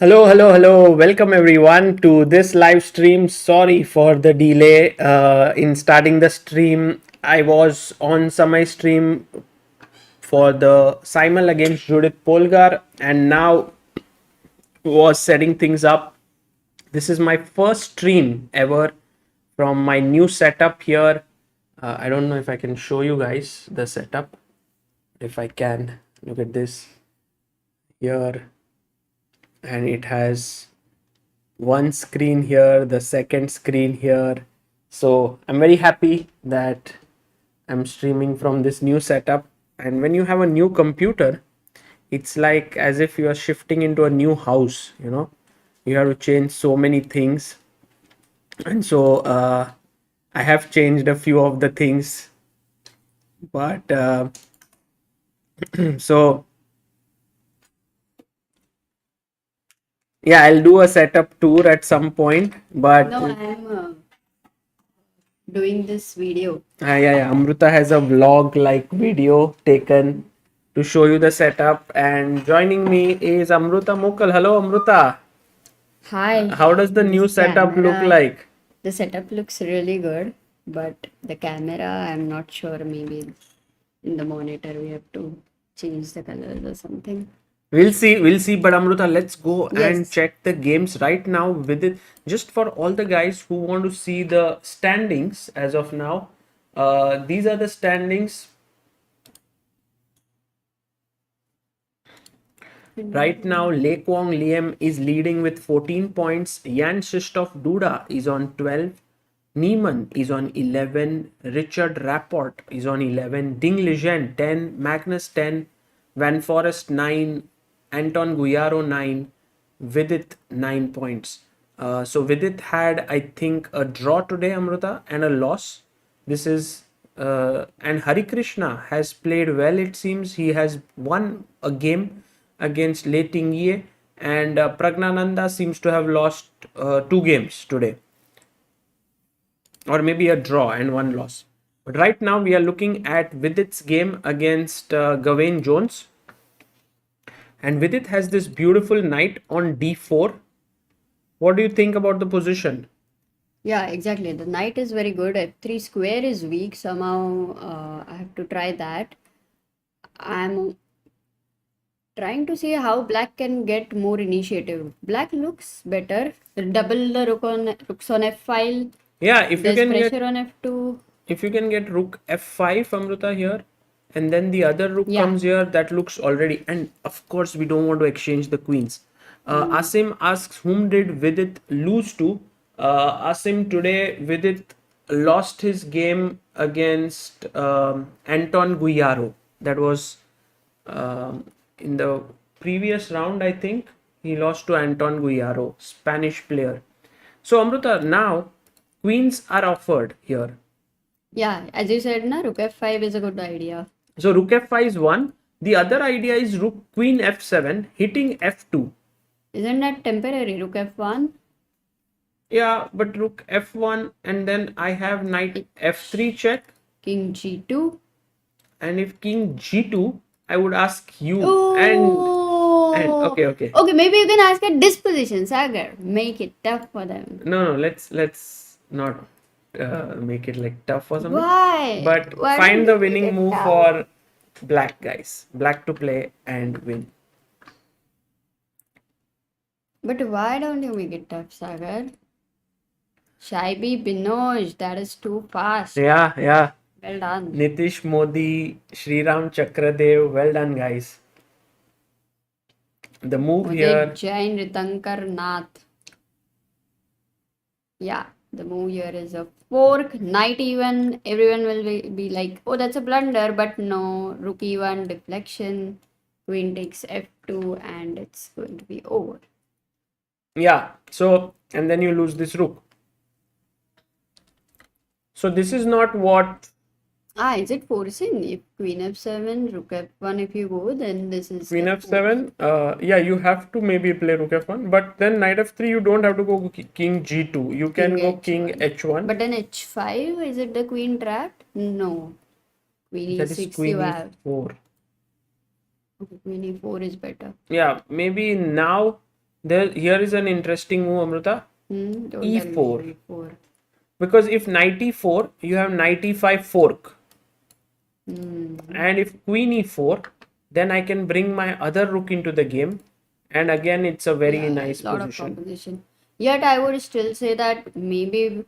Hello, hello, hello. Welcome everyone to this live stream. Sorry for the delay in starting the stream. I was on semi stream for the Simon against Judith Polgar and now was setting things up. This is my first stream ever from my new setup here. I don't know if I can show you guys the setup. If I can, look at this here, and it has one screen here, the second screen here. So I'm very happy that I'm streaming from this new setup. And when you have a new computer, it's like as if you are shifting into a new house, you have to change so many things. And so I have changed a few of the things, but so yeah, I'll do a setup tour at some point, but No, I'm doing this video. yeah. Amruta has a vlog like video taken to show you the setup, and joining me is Amruta Mukal. Hello, Amruta. Hi. How does the new This setup look camera- like? The setup looks really good, but the camera, I'm not sure. Maybe in the monitor we have to change the colors or something. We'll see. But Amruta, let's go and Yes. check the games right now with it. Just for all the guys who want to see the standings as of now, these are the standings. Right now, Quang Liem is leading with 14 points. Jan Shistov Duda is on 12. Niemann is on 11. Richard Rapport is on 11. Ding Liren 10. Magnus 10. Van Forest 9. Anton Guyaro 9. Vidit 9 points. So Vidit had, I think, a draw today, Amruta, and a loss. This is and Hari Krishna has played well. It seems he has won a game against Tingjie, and Pragnananda seems to have lost 2 games today, or maybe a draw and one loss. But right now we are looking at Vidit's game against Gawain Jones, and Vidit has this beautiful knight on d4. What do you think about the position? Yeah, exactly. The knight is very good. F3 square is weak. Somehow I have to try that. I'm trying to see how black can get more initiative. Black looks better. Double the rooks on f5. Yeah, if you There's can pressure get on f2. if you can get rook f5, Amruta, here, and then the other rook Yeah. comes here, that looks already. And of course, we don't want to exchange the queens. Asim asks, whom did Vidit lose to? Asim, today Vidit lost his game against Anton Guyaro. That was in the previous round, I think. He lost to Anton Guyaro, Spanish player. So, Amruta, now queens are offered here. Yeah, as you said, na, rook f5 is a good idea. So rook f5 is one. The other idea is rook queen f7 hitting f2. Isn't that temporary? Rook f1? Yeah, but rook f1, and then I have knight f3 check. King g2. And if king g2, I would ask you. Oh. And okay. Okay, maybe you can ask at disposition, Sagar. Make it tough for them. No, let's not make it like tough or something. Why? But Why find don't the you make winning it move tough? for black guys. Black to play and win. But why don't you make it tough, Sagar? Shaibi Binoj, that is too fast. Yeah. Well done. Nitish Modi, Sriram Chakradev, well done, guys. The move here. Udit Jain, Ritankar Nath. Yeah, the move here is a fork, knight even. Everyone will be like, oh, that's a blunder, but no. Rook e1, deflection. Queen takes f2, and it's going to be over. Yeah, so, and then you lose this rook. So this is not what. Is it forcing? If queen f7, rook f1, if you go, then this is Queen f7, yeah, you have to maybe play rook f1, but then knight f3, you don't have to go king g2. You can go king h1. But then h5, is it the queen trapped? No. Queen That is e6 queen you have. e4. Okay, queen e4 is better. Yeah, maybe now Here is an interesting move, Amruta. Don't tell me E4. E4. Because if knight e4, you have knight e5 fork. And if queen e4, then I can bring my other rook into the game. And again, it's a very nice lot of position. composition. Yet I would still say that maybe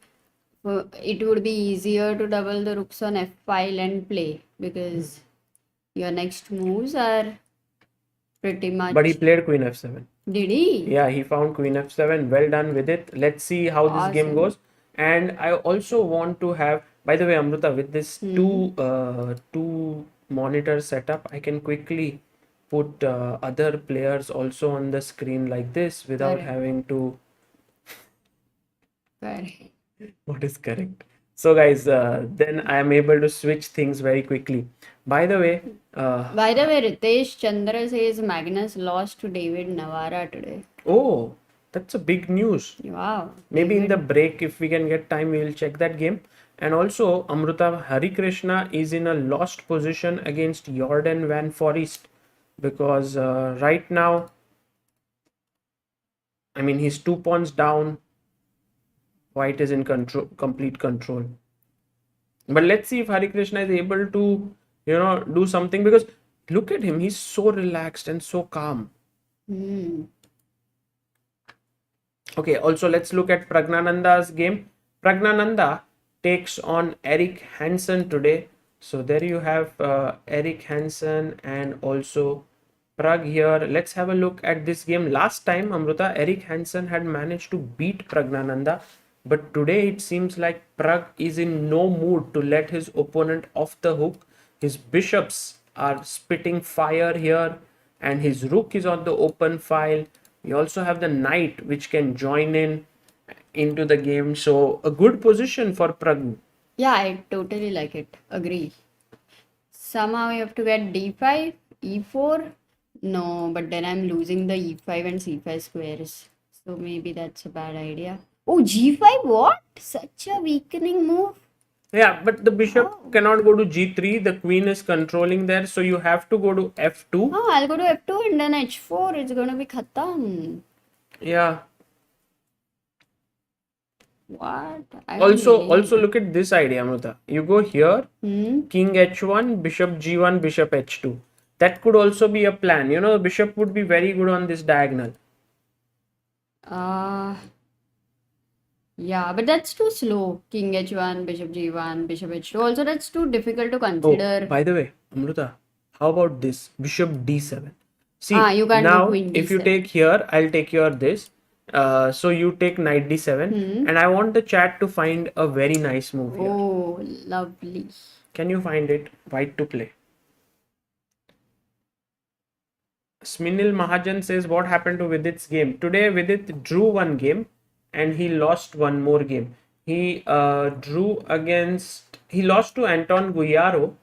it would be easier to double the rooks on f file and play, because your next moves are pretty much. But he played queen f7. Did he? Yeah, he found queen f7. Well done with it. Let's see how this game Awesome. goes. And I also want to have, by the way, Amruta, with this two monitor setup, I can quickly put other players also on the screen like this without Correct. having to. Correct. What is correct? So, guys, then I am able to switch things very quickly. By the way, Ritesh Chandra says Magnus lost to David Navara today. oh, that's a big news. Wow. Maybe in the break, if we can get time, we will check that game. And also, Amruta Hari Krishna is in a lost position against Jorden Van Forest, because right now, I mean, he's 2 pawns down. White is in complete control. But let's see if Hari Krishna is able to, do something, because look at him. He's so relaxed and so calm. Okay, also let's look at Pragnananda's game. Pragnananda takes on Eric Hansen today. So there you have Eric Hansen and also Pragg here. Let's have a look at this game. Last time, Amruta, Eric Hansen had managed to beat Pragnananda. But today it seems like Pragg is in no mood to let his opponent off the hook. His bishops are spitting fire here and his rook is on the open file. We also have the knight which can join into the game. So a good position for Pragg. Yeah, I totally like it. Agree. Somehow you have to get d5, e4. No, but then I'm losing the e5 and c5 squares. So maybe that's a bad idea. Oh, g5, what? Such a weakening move. Yeah, but the bishop cannot go to g3. The queen is controlling there. So you have to go to f2. Oh, I'll go to f2 and then h4. It's going to be khatam. Yeah. What? Also look at this idea, Amruta. You go here, Hmm? king h1, bishop g1, bishop h2. That could also be a plan. The bishop would be very good on this diagonal. Yeah, but that's too slow. King h1, bishop g1, bishop h2. Also, that's too difficult to consider. Oh, by the way, Amruta, how about this? Bishop d7. See, you can't now do queen if you d7. take here, I'll take here this. So you take knight d7, and I want the chat to find a very nice move here. Oh, lovely. Can you find it? White to play. Sminil Mahajan says, what happened to Vidit's game? Today, Vidit drew one game and he lost one more game. He he lost to Anton Guyaro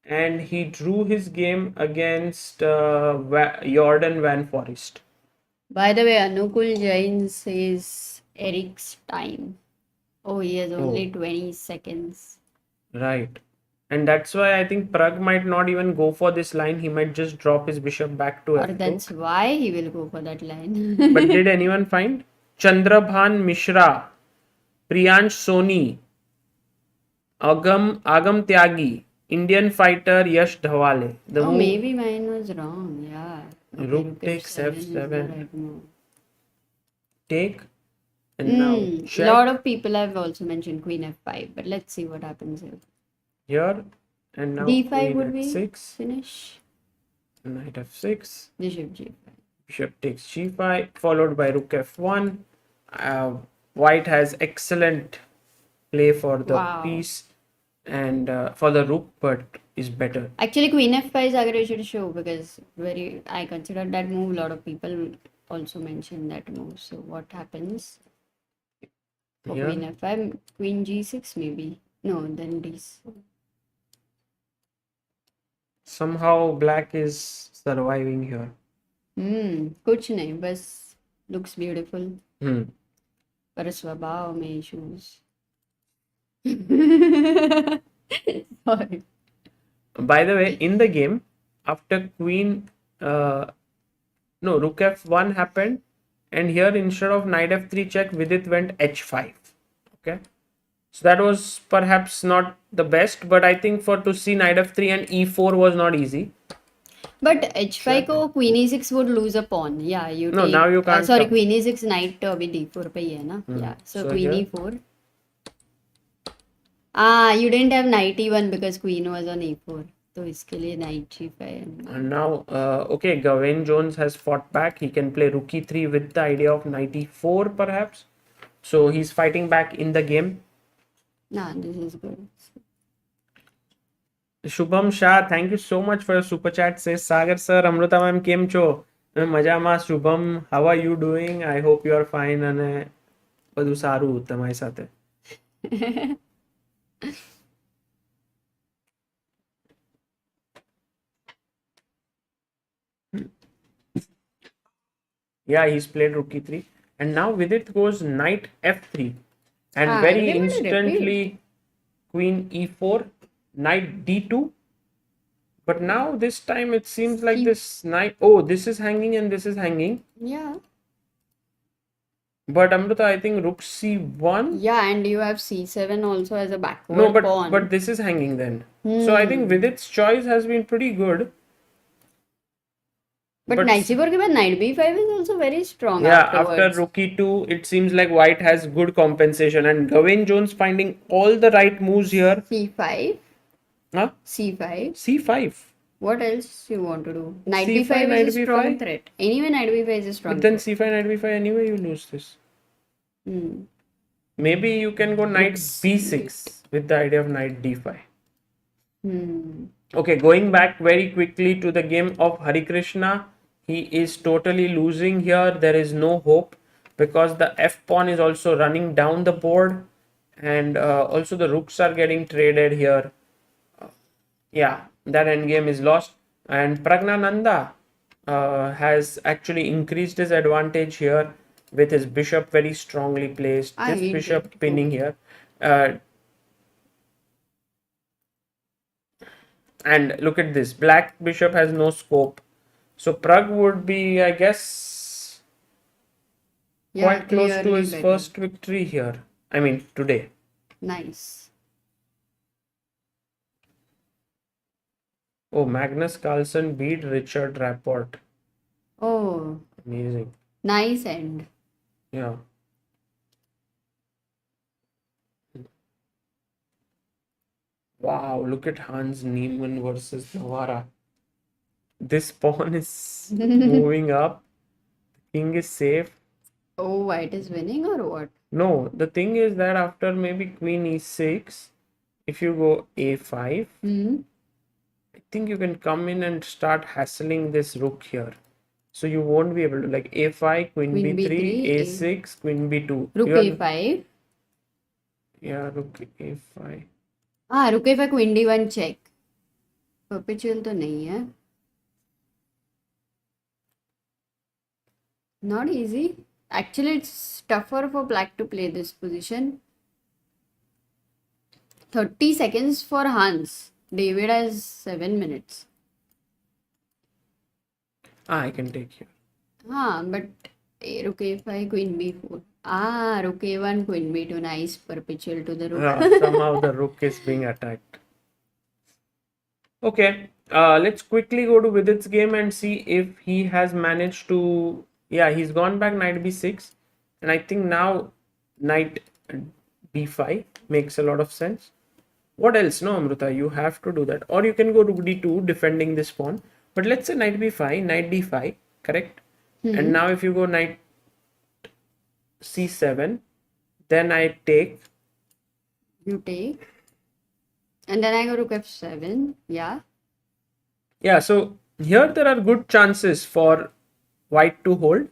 and he drew his game against Jorden Van Forest. By the way, Anukul Jain says Eric's time. Oh, he has only 20 seconds. Right. And that's why I think Pragg might not even go for this line. He might just drop his bishop back to f2. That's why he will go for that line. But did anyone find? Chandrabhan Mishra, Priyansh Soni, Agam Tyagi, Indian fighter Yash Dhawale. Maybe mine was wrong. Yeah. Okay, rook takes f7. Right. Take. And now check. A lot of people have also mentioned queen f5, but let's see what happens here. Here and now d5 would be f6. finish. Knight f6. Bishop g5. Bishop takes g5, followed by rook f1. White has excellent play for the piece and for the rook, but is better. Actually, queen f5 is Sagar should show, because I considered that move. A lot of people also mentioned that move. So what happens for queen f5? Queen g6 maybe. No, then d7. Somehow black is surviving here. कुछ नहीं, बस looks beautiful. पर स्वभाव में issues. Sorry. By the way, in the game, after queen, rook f1 happened, And here instead of knight f3 check, Vidit went h5. Okay. So that was perhaps not the best, but I think for to see knight f3 and e4 was not easy. But h5 को queen e6 would lose a pawn. Yeah, you No, take. now you can't Sorry, come. queen e6 knight अभी d4 पे ही है ना? Yeah, so So queen here- e4. You didn't have knight e1 because queen was on e4. तो इसके लिए knight g5. And now, okay, Gawain Jones has fought back. He can play rook e3 with the idea of knight e4 perhaps. So he's fighting back in the game. Nah, this is good. Shubham Shah, thank you so much for your super chat. Says Sagar sir, Amruta ma'am કેમ છો? મજામાં Shubham, how are you doing? I hope you are fine અને બધું સારું તમારી સાથે. Yeah, he's played rook e3 and now Vidit goes knight f3 and very they will instantly queen e4, knight d2. But now this time it seems like this knight, oh, this is hanging and this is hanging. Yeah. But Amruta, I think rook c1. Yeah, and you have c7 also as a backward No, pawn. but this is hanging then. So I think Vidit's choice has been pretty good. But knight c4 के बाद knight b5 is also very strong. Yeah, afterwards. after rook e2, it seems like white has good compensation and Gawain Jones finding all the right moves here. c5. Huh? c5. c5. What else you want to do? Knight C5, b5 knight is a strong b5. threat. Anyway, knight b5 is a strong But then threat. c5, knight b5, anyway you lose this. Hmm. Maybe you can go knight b6 with the idea of knight d5. Okay, going back very quickly to the game of Hari Krishna. He is totally losing here. There is no hope because the f pawn is also running down the board and also the rooks are getting traded here. Yeah, that endgame is lost. And Pragnananda has actually increased his advantage here with his bishop very strongly placed. This he bishop did. pinning here. And look at this. Black bishop has no scope. So Pragg would be, I guess, quite close to his first victory here. I mean, today. Nice. Oh, Magnus Carlsen beat Richard Rapport. Oh. Amazing. Nice end. Yeah. Wow, look at Hans Niemann versus Navara. This pawn is moving up. The king is safe. Oh, white is winning or what? No, the thing is that after maybe queen e6, if you go a5, I think you can come in and start hassling this rook here. So you won't be able to, like a5, queen b3, a6, queen b2. Rook a5. Yeah, rook a5. Rook a5, queen d1 check. Perpetual तो नहीं है. Not easy. Actually, it's tougher for black to play this position. 30 seconds for Hans. David has 7 minutes. I can take here. But rook a5, queen b4. Rook a1, queen b2. Nice perpetual to the rook. Somehow the rook is being attacked. Okay, let's quickly go to Vidit's game and see if he has managed to... Yeah, he's gone back knight b6. And I think now knight b5 makes a lot of sense. What else? No, Amruta, you have to do that. Or you can go rook d2 defending this pawn. But let's say knight b5, knight d5, correct? And now if you go knight c7, then I take. You take. And then I go rook f7. Yeah. Yeah, so here there are good chances for white to hold.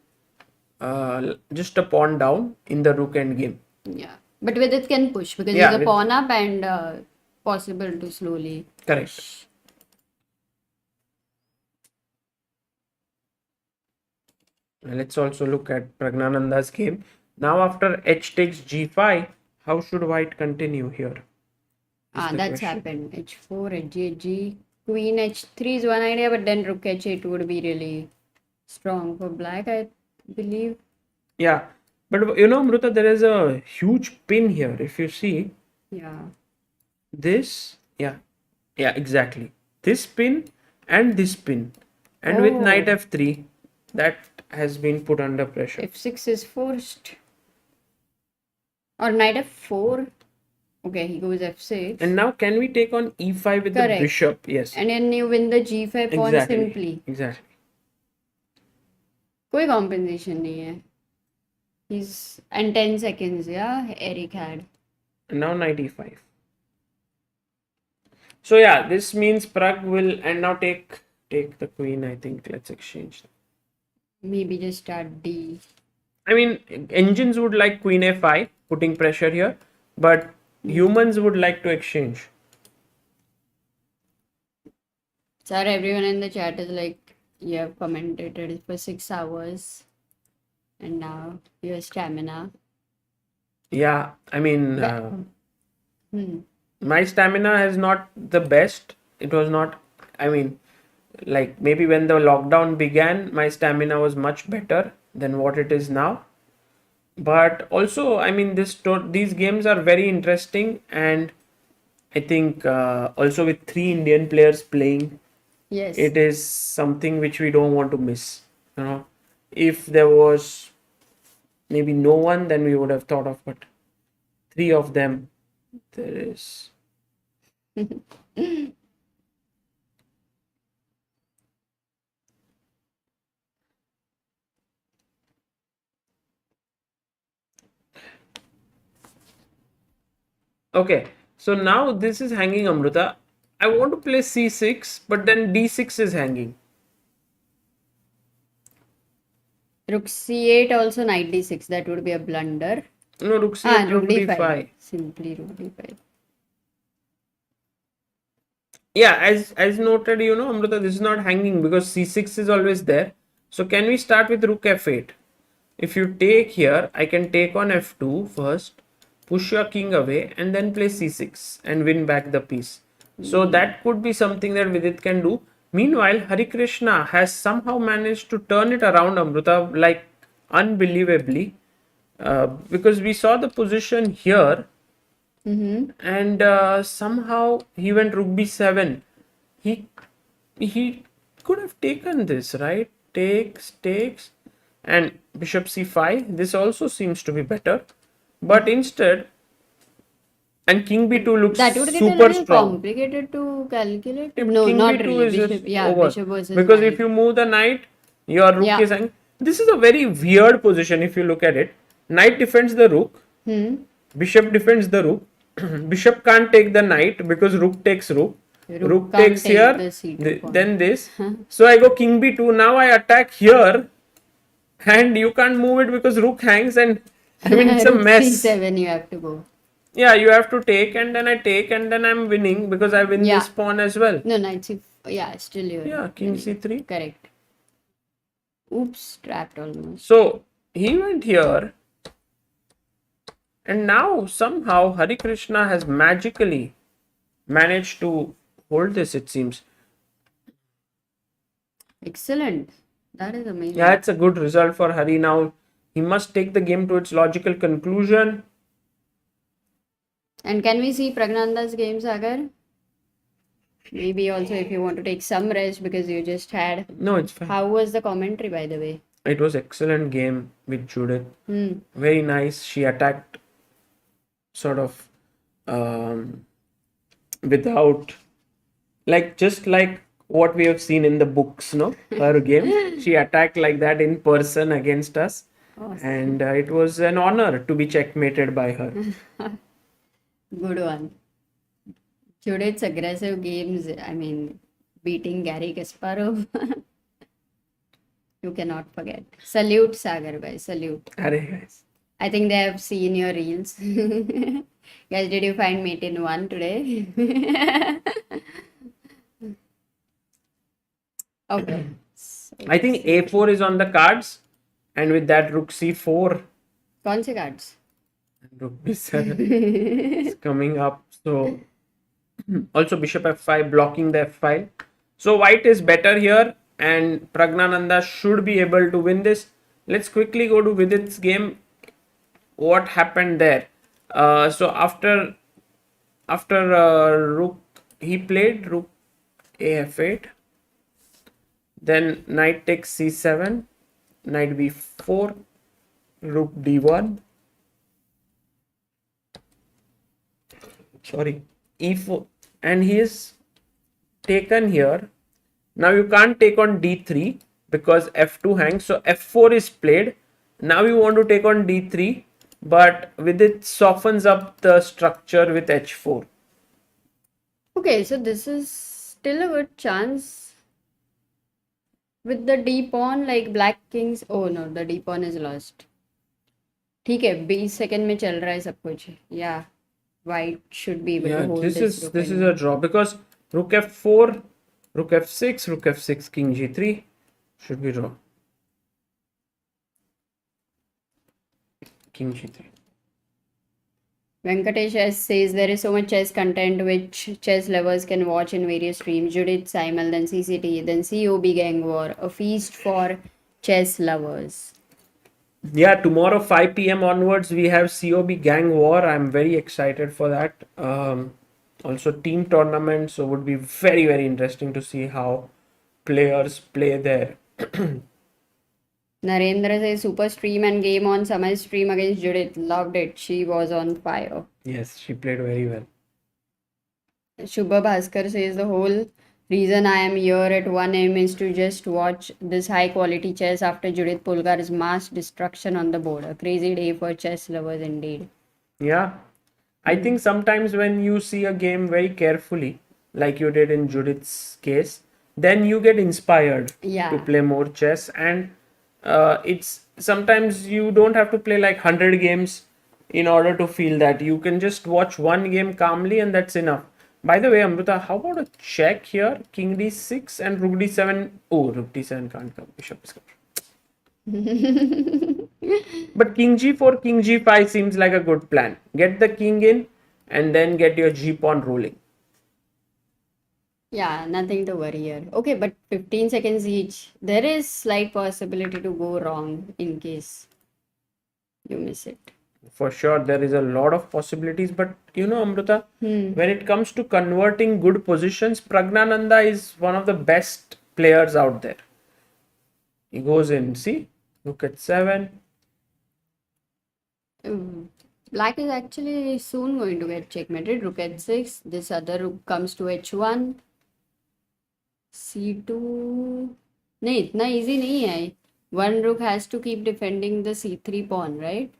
Just a pawn down in the rook endgame. Yeah. But Vidit can push because he's a pawn up and possible to slowly. Correct. Let's also look at Pragnananda's game. Now after h takes g5, how should white continue here? That's happened. h4, h8, g. Queen h3 is one idea, but then rook h8 would be really strong for black, I believe. Yeah, but you know, Amruta, there is a huge pin here. If you see Yeah. this, yeah, exactly. This pin and this pin, and with knight Oh, f3, that has been put under pressure. f6 is forced. Or knight f4. Okay, he goes f6. And now, can we take on e5 with the Correct. bishop? Yes, And then you win the g5 pawn exactly, simply. exactly. कोई compensation नहीं है. He's and 10 seconds, yeah, Eric had. And now knight e5. So yeah, this means Pragg will and now take the queen. I think let's exchange. Maybe just start D. I mean, engines would like queen a5, putting pressure here, but humans would like to exchange. Sir, everyone in the chat is like, you have commentated for 6 hours and now your stamina. Yeah, I mean, Hmm. my stamina is not the best. It was not, I mean, like maybe when the lockdown began, my stamina was much better than what it is now. But also, I mean, these games are very interesting, and I think also with 3 Indian players playing, Yes. it is something which we don't want to miss. You know, if there was maybe no one, then we would have thought of, but 3 of them, there is. Okay, so now this is hanging, Amruta. I want to play c6, but then d6 is hanging. Rook c8 also knight d6. That would be a blunder. No, rook c8, Rook rook d5. d5. Simply rook d5. Yeah, as noted, you know, Amruta, this is not hanging because c6 is always there. So can we start with rook f8? If you take here, I can take on f2 first, push your king away, and then play c6 and win back the piece. So that could be something that Vidit can do. Meanwhile, Hari Krishna has somehow managed to turn it around, Amruta, like unbelievably, because we saw the position here, and somehow he went rook b7. He could have taken this, right? Takes, and bishop c5. This also seems to be better, but instead, and king b2 looks That would get a super little strong. complicated to calculate. Yeah, but No, king not b2 really. is Bishop, just yeah, over, bishop versus because knight. if you move the knight, your rook Yeah. is hanging. This is a very weird position if you look at it. Knight defends the rook, bishop defends the rook. Bishop can't take the knight because rook takes rook. Rook can't takes take here, the c2 pawn. then this. So I go king b2. Now I attack here, and you can't move it because rook hangs, and I mean it's a Rook mess. c7 you have to go. Yeah, you have to take, and then I take, and then I'm winning because I win Yeah. this pawn as well. No, knight c. Yeah, still you're. Yeah, king c3. Correct. Oops, trapped almost. So he went here, and now somehow Hari Krishna has magically managed to hold this, it seems. Excellent. That is amazing. Yeah, it's a good result for Hari. Now he must take the game to its logical conclusion. And can we see Pragnanda's game, Sagar? Maybe also if you want to take some rest because you just had. No, it's fine. How was the commentary, by the way? It was excellent game with Judith. Hmm. Very nice. She attacked sort of without, like, just like what we have seen in the books, no? Her game. She attacked like that in person against us. Awesome. And it was an honor to be checkmated by her. Good one. Judith's aggressive games, I mean, beating Gary Kasparov. You cannot forget. Salute, Sagar, guys. Salute. Arey guys. I think they have seen your reels. Guys, did you find mate in one today? Okay. So I think a4 is on the cards, and with that rook c4, कौन से cards? rook b7 is coming up. So also bishop f5 blocking the f file. So white is better here, and Pragnananda should be able to win this. let's quickly go to Vidit's game. What happened there? So after rook, he played rook af8, then knight takes c7, knight b4, rook d1, sorry, e4, and he is taken here. Now you can't take on d3 because f2 hangs, so f4 is played. Now you want to take on d3, but with it softens up the structure with h4. Okay, so this is still a good chance with the d pawn, like black kings. Oh no, the d pawn is lost. ठीक है 20 second में चल रहा है सब कुछ. Yeah, white should be able to hold this rook this is anyway. a draw because rook f4, rook f6, rook f6, king g3 should be draw. King g3. Venkatesh S says there is so much chess content which chess lovers can watch in various streams. Judith, Simon, then CCT, then COB Gang War, a feast for chess lovers. Yeah, tomorrow 5 p.m. onwards we have COB Gang War. I'm very excited for that. Also team tournament, so would be very interesting to see how players play there. Narendra says super stream and game on Samay's stream against Judith. Loved it. She was on fire. Yes, she played very well. Shubha Bhaskar says the whole reason I am here at 1 am is to just watch this high quality chess after Judith Polgar's mass destruction on the board. A crazy day for chess lovers indeed. Yeah, I think sometimes when you see a game very carefully, like you did in Judith's case, then you get inspired Yeah. to play more chess. And it's sometimes you don't have to play like 100 games in order to feel that. You can just watch one game calmly and that's enough. By the way, Amruta, how about a check here? King d6 and rook d7. Oh, rook d7 can't come. Bishop is coming. But king g4, king g5 seems like a good plan. Get the king in and then get your g pawn rolling. Yeah, nothing to worry here. Okay, but 15 seconds each. There is slight possibility to go wrong in case you miss it. For sure, there is a lot of possibilities. But you know, Amruta, when it comes to converting good positions, Pragnananda is one of the best players out there. He goes in, see, look at 7. Black is actually soon going to get checkmated. Rook at 6. This other rook comes to h1. c2. नहीं इतना easy नहीं है. One rook has to keep defending the c3 pawn, right?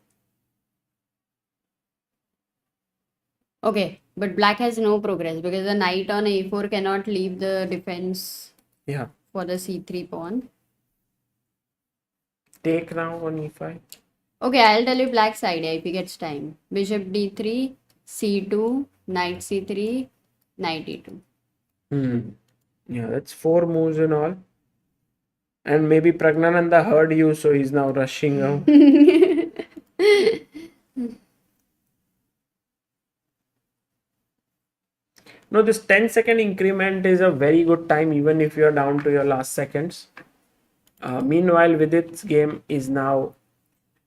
Okay, but black has no progress because the knight on a4 cannot leave the defense Yeah. for the c3 pawn. Take now on e5. Okay, I'll tell you black's idea if he gets time. Bishop d3, c2, knight c3, knight e2. Yeah, that's 4 moves in all. And maybe Pragnananda heard you, so he's now rushing out. No, this 10-second increment is a very good time even if you're down to your last seconds. Meanwhile, Vidit's game is now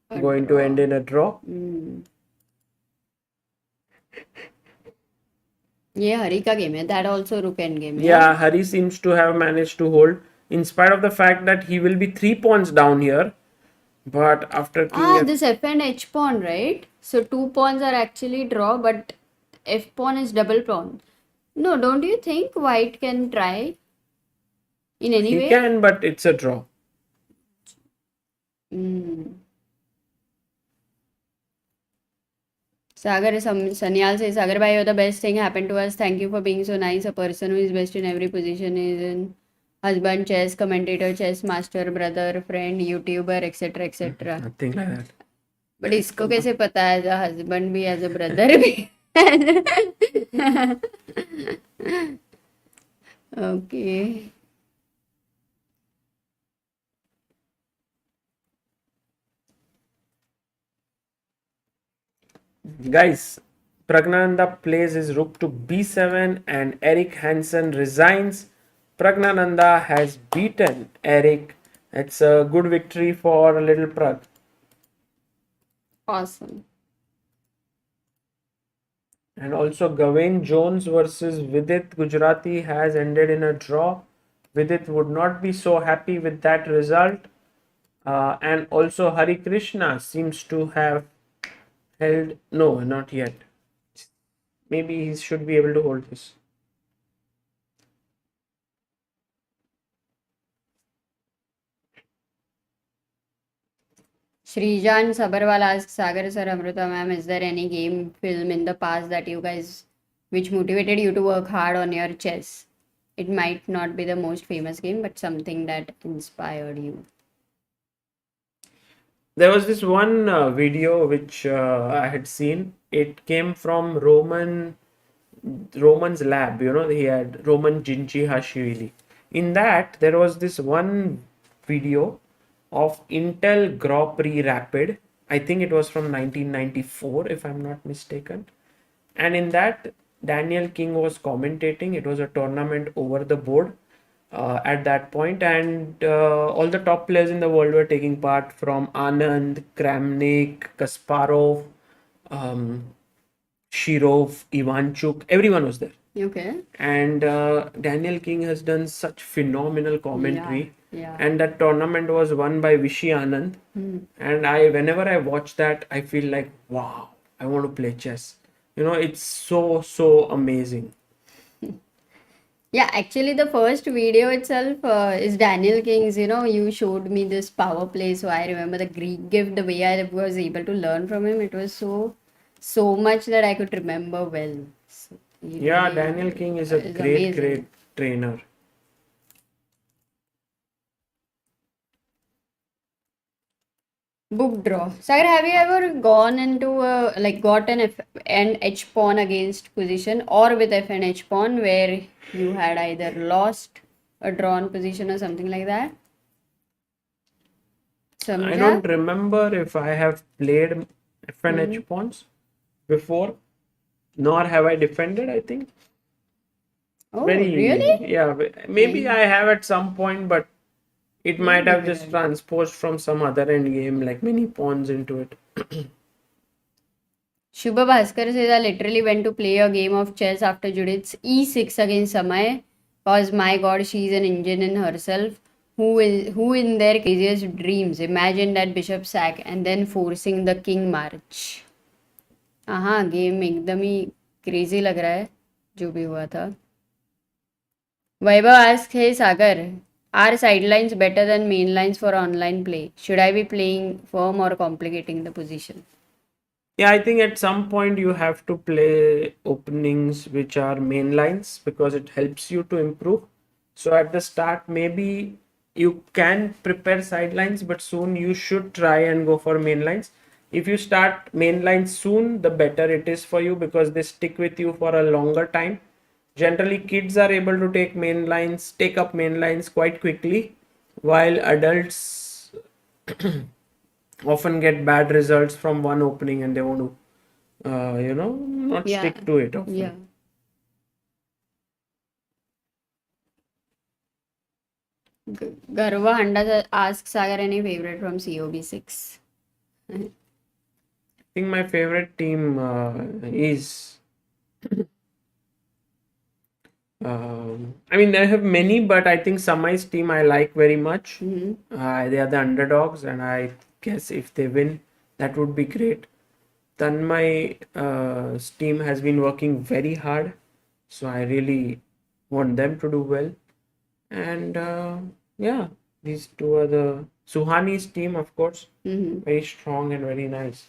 going to end in a draw. ये हरी का game है. That also rook end game. Yeah, Hari seems to have managed to hold in spite of the fact that he will be 3 pawns down here. But after king this f and h pawn, right? So 2 pawns are actually draw, but f pawn is double pawn. No, don't you think white can try in any he way? can, but it's a draw. Sagar Sanyal says, Sagar bhai, you're the best thing happened to us. Thank you for being so nice. A person who is best in every position is in husband, chess commentator, chess master, brother, friend, YouTuber, etc. etc. Nothing like that. But इसको कैसे पता है? The husband भी as a brother भी. Okay. Guys, Pragnananda plays his rook to b7 and Eric Hansen resigns. Pragnananda has beaten Eric It's a good victory for little Pragg. Awesome. And also Gawain Jones versus Vidit Gujarati has ended in a draw. Vidit would not be so happy with that result. And also Hari Krishna seems to have held. No, not yet. Maybe he should be able to hold this. Srijan Sabarwal asks Sagar sir, Amruta ma'am, is there any game film in the past that you guys which motivated you to work hard on your chess? It might not be the most famous game, but something that inspired you. There was this one video which I had seen. It came from Roman's lab. You know, he had Roman Jinchi Hashivili. In that, there was this one video of Intel Grand Prix Rapid. I think it was from 1994, if I'm not mistaken. And in that, Daniel King was commentating. It was a tournament over the board at that point, and all the top players in the world were taking part, from Anand, Kramnik, Kasparov, um, Shirov, Ivanchuk. Everyone was there. Okay. And Daniel King has done such phenomenal commentary. Yeah. And that tournament was won by Vishy Anand. And whenever I watch that, I feel like, wow, I want to play chess. You know, it's so amazing. Yeah, actually, the first video itself is Daniel King's. You showed me this power play, so I remember the Greek gift, the way I was able to learn from him. It was so much that I could remember well. So, Yeah, really Daniel King is a is great amazing. trainer. Book draw. Sagar, have you ever gone into got an F and H pawn against position or with F and H pawn where you had either lost a drawn position or something like that? I Samjha? don't remember if I have played FNH pawns before, nor have I defended, I think. Oh, really? Yeah, maybe Nice. I have at some point, but it might Really have just good. transposed from some other end game, like many pawns into it. Shubha Bhaskar says I literally went to play a game of chess after Judith's e6 against Samay because my god, she's an engine in herself. Who in their craziest dreams imagined that bishop sack and then forcing the king march? हाँ game एकदम ही crazy लग रहा है जो भी हुआ था. Vaibhav asks, hey Sagar, are sidelines better than main lines for online play? Should I be playing firm or complicating the position? Yeah, I think at some point you have to play openings which are main lines because it helps you to improve. So at the start, maybe you can prepare sidelines, but soon you should try and go for main lines. If you start main lines soon, the better it is for you because they stick with you for a longer time. Generally, kids are able to take up main lines quite quickly, while adults often get bad results from one opening and they want to not Yeah, stick to it yeah. often. Garva Handa asks Sagar any favorite from COB6. I think my favorite team is I mean, I have many, but I think Samai's team I like very much. They are the underdogs, and I guess if they win, that would be great. Tanmay team has been working very hard, so I really want them to do well. And yeah, these two are the Suhani's team, of course, very strong and very nice.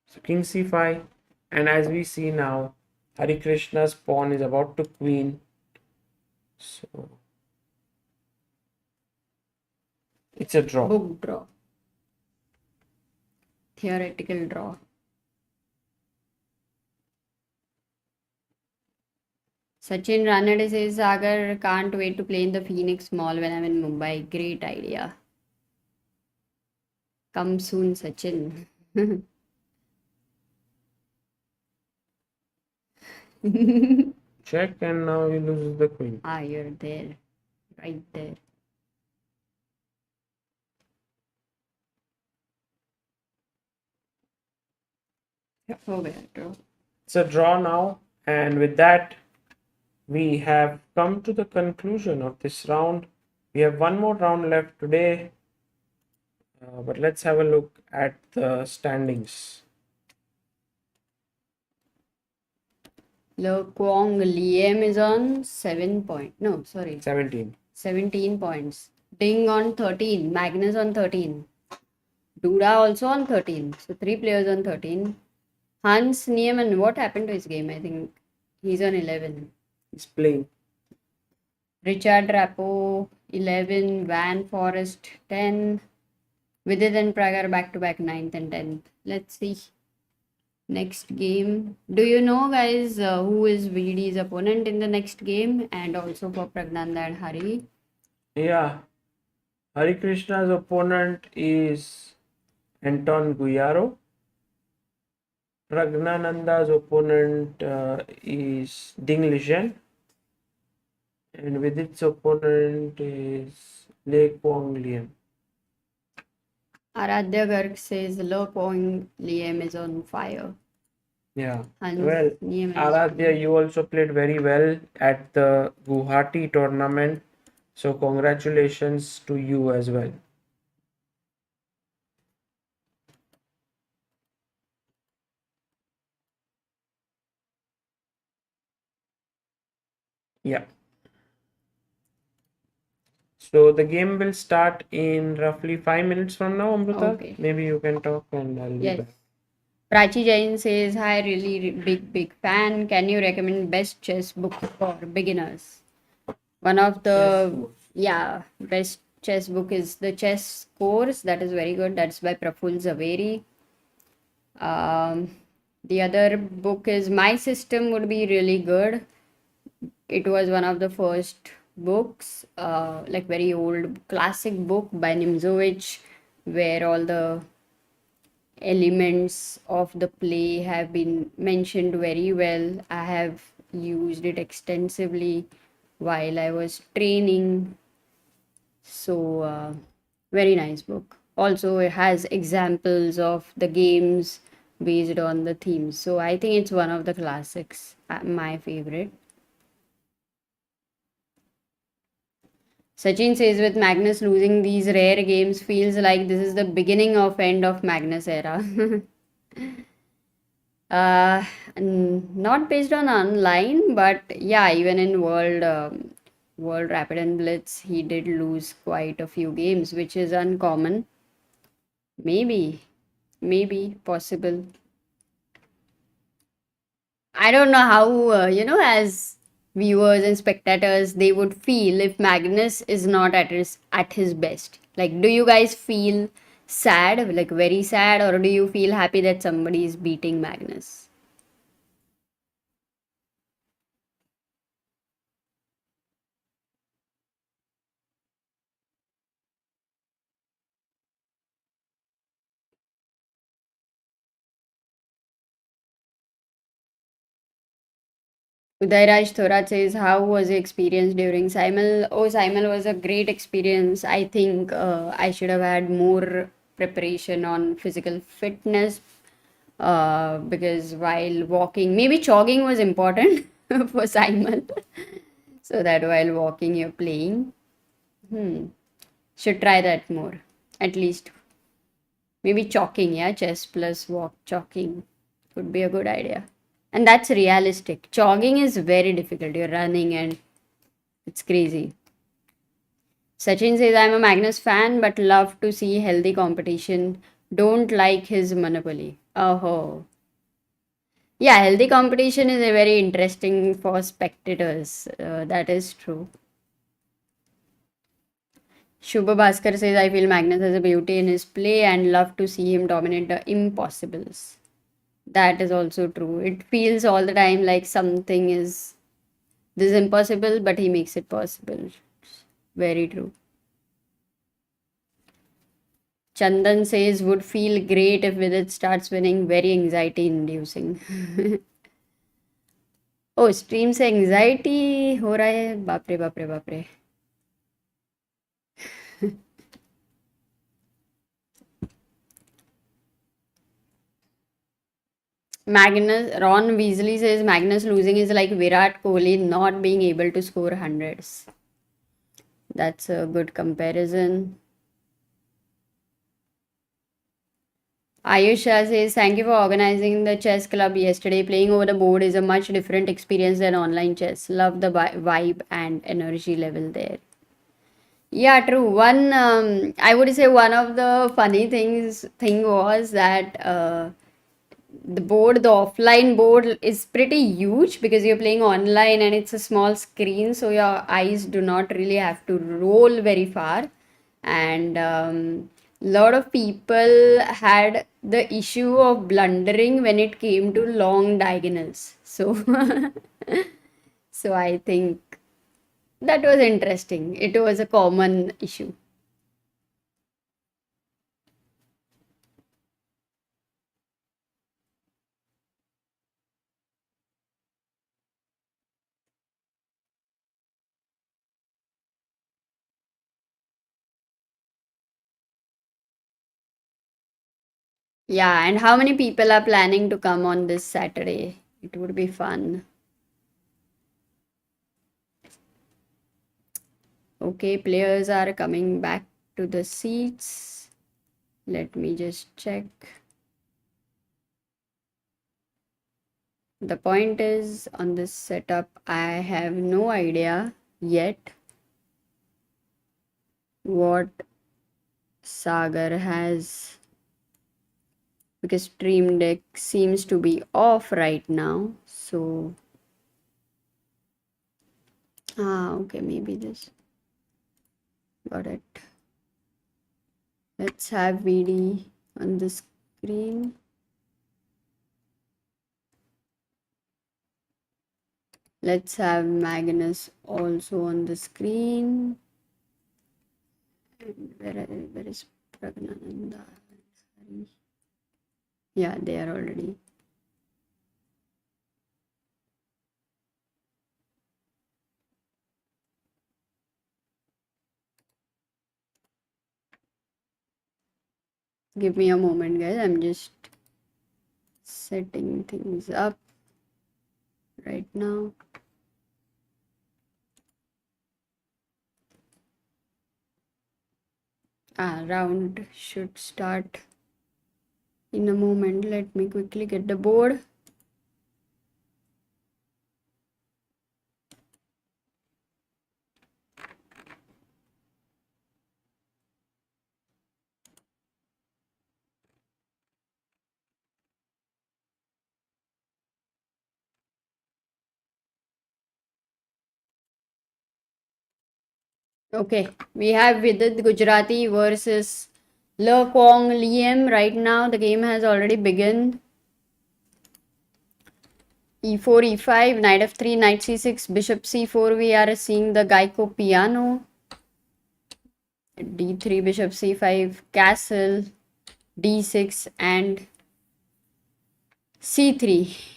So King c5, and as we see now, Hari Krishna's pawn is about to queen. So it's a draw. Book draw. Theoretical draw. Sachin Ranade says Sagar can't wait to play in the Phoenix Mall when I'm in Mumbai. Great idea. Come soon, Sachin. check, and now he loses the queen. Ah, you're there. Right there. Yeah. Oh, well, draw. It's a draw now, and with that, we have come to the conclusion of this round. We have one more round left today, but let's have a look at the standings. Quang Liem is on 7 point. No, sorry. 17. 17 points. Ding on 13. Magnus on 13. Duda also on 13. So 3 players on 13. Hans Niemann, what happened to his game? I think he's on 11. He's playing. Richard Rapport 11. Van Forest 10. Vidit and Pragg are back to back 9th and 10th. Let's see. Next game. Do you know, guys, who is VD's opponent in the next game? And also for Pragnanda and Hari? Yeah. Hari Krishna's opponent is Anton Guyaro. Pragnananda's opponent is Ding Liren. And Vidit's opponent is Quang Liem. Aradhya Garg says Quang Liem is on fire. Yeah. Hans Well, Niemann is Aradhya, you also played very well at the Guwahati tournament. So congratulations to you as well. Yeah. So the game will start in roughly 5 minutes from now, Amruta. Okay. Maybe you can talk and I'll be Yes. back. Prachi Jain says, hi, really big fan. Can you recommend best chess book for beginners? One of the, best chess book is the Chess Course. That is very good. That's by Praful Zaveri. The other book is My System would be really good. It was one of the first books, like very old classic book by Nimzowitsch, where all the elements of the play have been mentioned very well. I have used it extensively while I was training. So, very nice book. Also, it has examples of the games based on the themes. So, I think it's one of the classics, my favorite. Sachin says, with Magnus losing these rare games, feels like this is the beginning of end of Magnus era. Not based on online, but yeah, even in World Rapid and Blitz, he did lose quite a few games, which is uncommon. Maybe possible. I don't know how, as viewers and spectators, they would feel if Magnus is not at his best. Like, do you guys feel sad, like very sad, or do you feel happy that somebody is beating Magnus? Udairaj Thorat says, how was the experience during Simul? Oh, Simul was a great experience. I think I should have had more preparation on physical fitness because while walking, maybe jogging was important for Simul. So that while walking, you're playing. Should try that more. At least maybe chalking, yeah, chess plus walk, chalking could be a good idea. And that's realistic. Jogging is very difficult. You're running and it's crazy. Sachin says, I'm a Magnus fan but love to see healthy competition. Don't like his monopoly. Oh. Yeah, healthy competition is a very interesting for spectators. That is true. Shubha Bhaskar says, I feel Magnus has a beauty in his play and love to see him dominate the impossibles. That is also true. It feels all the time like something is this is impossible, but he makes it possible. Very true. Chandan says would feel great if Vidit starts winning, very anxiety inducing. ओ stream से anxiety हो रहा है, बाप रे बाप रे बाप रे। Magnus, Ron Weasley says Magnus losing is like Virat Kohli not being able to score hundreds. That's a good comparison. Ayusha says, thank you for organizing the chess club yesterday. Playing over the board is a much different experience than online chess. Love the vibe and energy level there. Yeah, true. I would say one of the funny thing was that the offline board is pretty huge because you're playing online and it's a small screen, so your eyes do not really have to roll very far. And lot of people had the issue of blundering when it came to long diagonals. So, so I think that was interesting. It was a common issue. Yeah, and how many people are planning to come on this Saturday? It would be fun. Okay, players are coming back to the seats. Let me just check. The point is, on this setup, I have no idea yet what Sagar has, because Stream Deck seems to be off right now. So, okay, maybe this. Got it. Let's have VD on the screen. Let's have Magnus also on the screen. Where is Pragnananda? Yeah, they are already. Give me a moment, guys. I'm just setting things up right now. Round should start in a moment. Let me quickly get the board. Okay, we have Vidit Gujarati versus Quang Liem right now. The game has already begun. E4, E5, knight F3, knight C6, bishop C4. We are seeing the Geico piano. D3, bishop C5, castle, D6, and C3.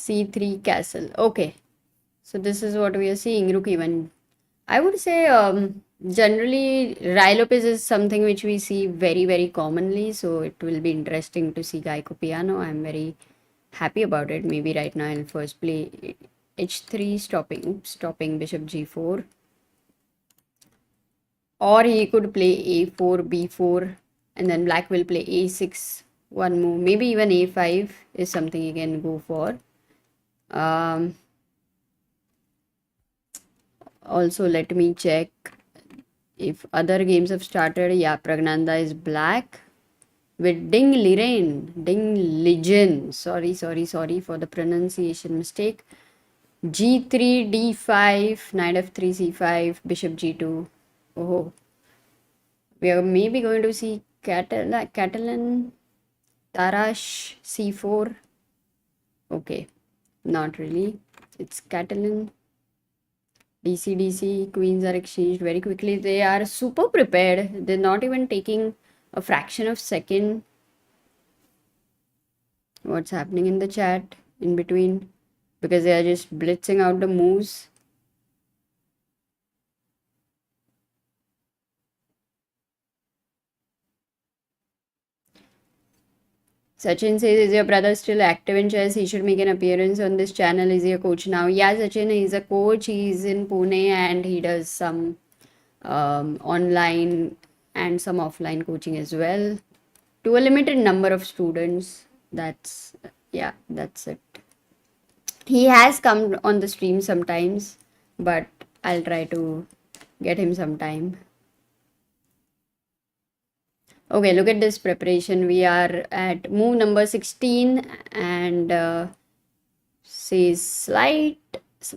C3 castle. Okay, so this is what we are seeing. Rook E1. I would say generally Rai Lopez is something which we see very commonly. So it will be interesting to see Geico piano. I'm very happy about it. Maybe right now I'll first play H3 stopping bishop G4. Or he could play A4, B4, and then black will play A6, one move. Maybe even A5 is something he can go for. Also, let me check if other games have started. Yeah, Pragnanda is black with Ding Liren, Ding Lijen. Sorry for the pronunciation mistake. G3, D5, knight F3, C5, bishop G2. Oh, we are maybe going to see Catalan, Tarash, C4. Okay, not really. It's Catalan. DC, queens are exchanged very quickly. They are super prepared. They're not even taking a fraction of second. What's happening in the chat in between? Because they are just blitzing out the moves. Sachin says, is your brother still active in chess? He should make an appearance on this channel. Is he a coach now? Yeah, Sachin is a coach. He's in Pune and he does some online and some offline coaching as well to a limited number of students. That's it. He has come on the stream sometimes, but I'll try to get him sometime. Okay, look at this preparation. We are at move number 16 and says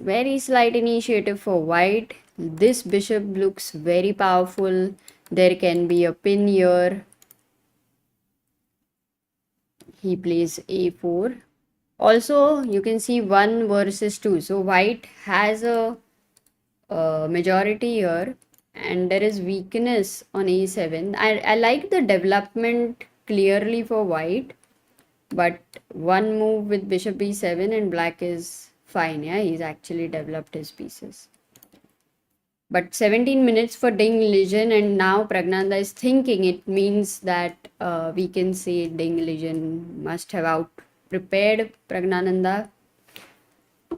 very slight initiative for white. This bishop looks very powerful. There can be a pin here. He plays a4. Also, you can see 1 versus 2. So white has a majority here and there is weakness on a7. I like the development clearly for white, but one move with bishop b7 and black is fine. Yeah, he's actually developed his pieces. But 17 minutes for Ding Liren, and now Pragnanda is thinking it means that we can say Ding Liren must have out prepared Pragnananda.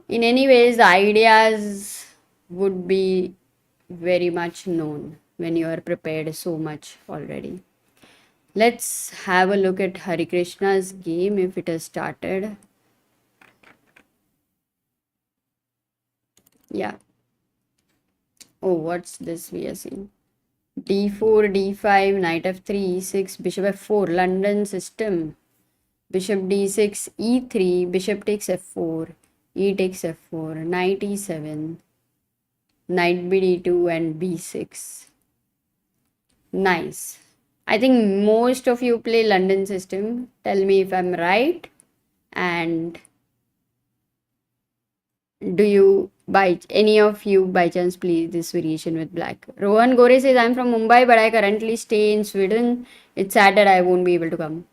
In any ways, the ideas would be very much known when you are prepared so much already. Let's have a look at Hari Krishna's game if it has started. Yeah. Oh, what's this we are seeing? d4, d5, knight f3, e6, bishop f4, London system. Bishop d6, e3, bishop takes f4, e takes f4, knight e7, knight bd2 and b6. Nice. I think most of you play London system. Tell me if I'm right. And do you any of you by chance play this variation with black? Rohan Gore says, I'm from Mumbai, but I currently stay in Sweden. It's sad that I won't be able to come.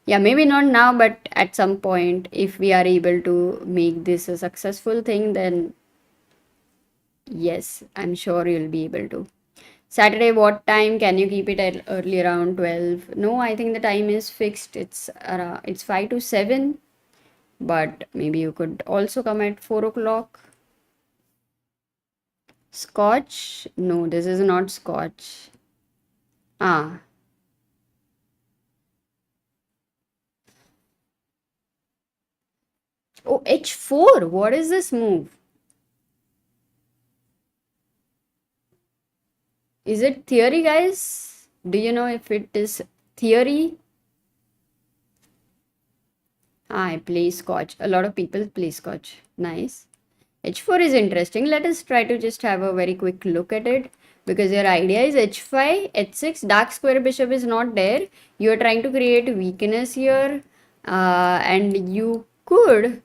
Yeah, maybe not now, but at some point, if we are able to make this a successful thing, then yes, I'm sure you'll be able to. Saturday, what time? Can you keep it at early around 12? No, I think the time is fixed. It's 5 to 7, but maybe you could also come at 4 o'clock. Scotch? No, this is not Scotch. Ah. Oh, h4. What is this move? Is it theory, guys? Do you know if it is theory? I play Scotch. A lot of people play Scotch. Nice. h4 is interesting. Let us try to just have a very quick look at it, because your idea is h5, h6, dark square bishop is not there. You are trying to create weakness here, and you could,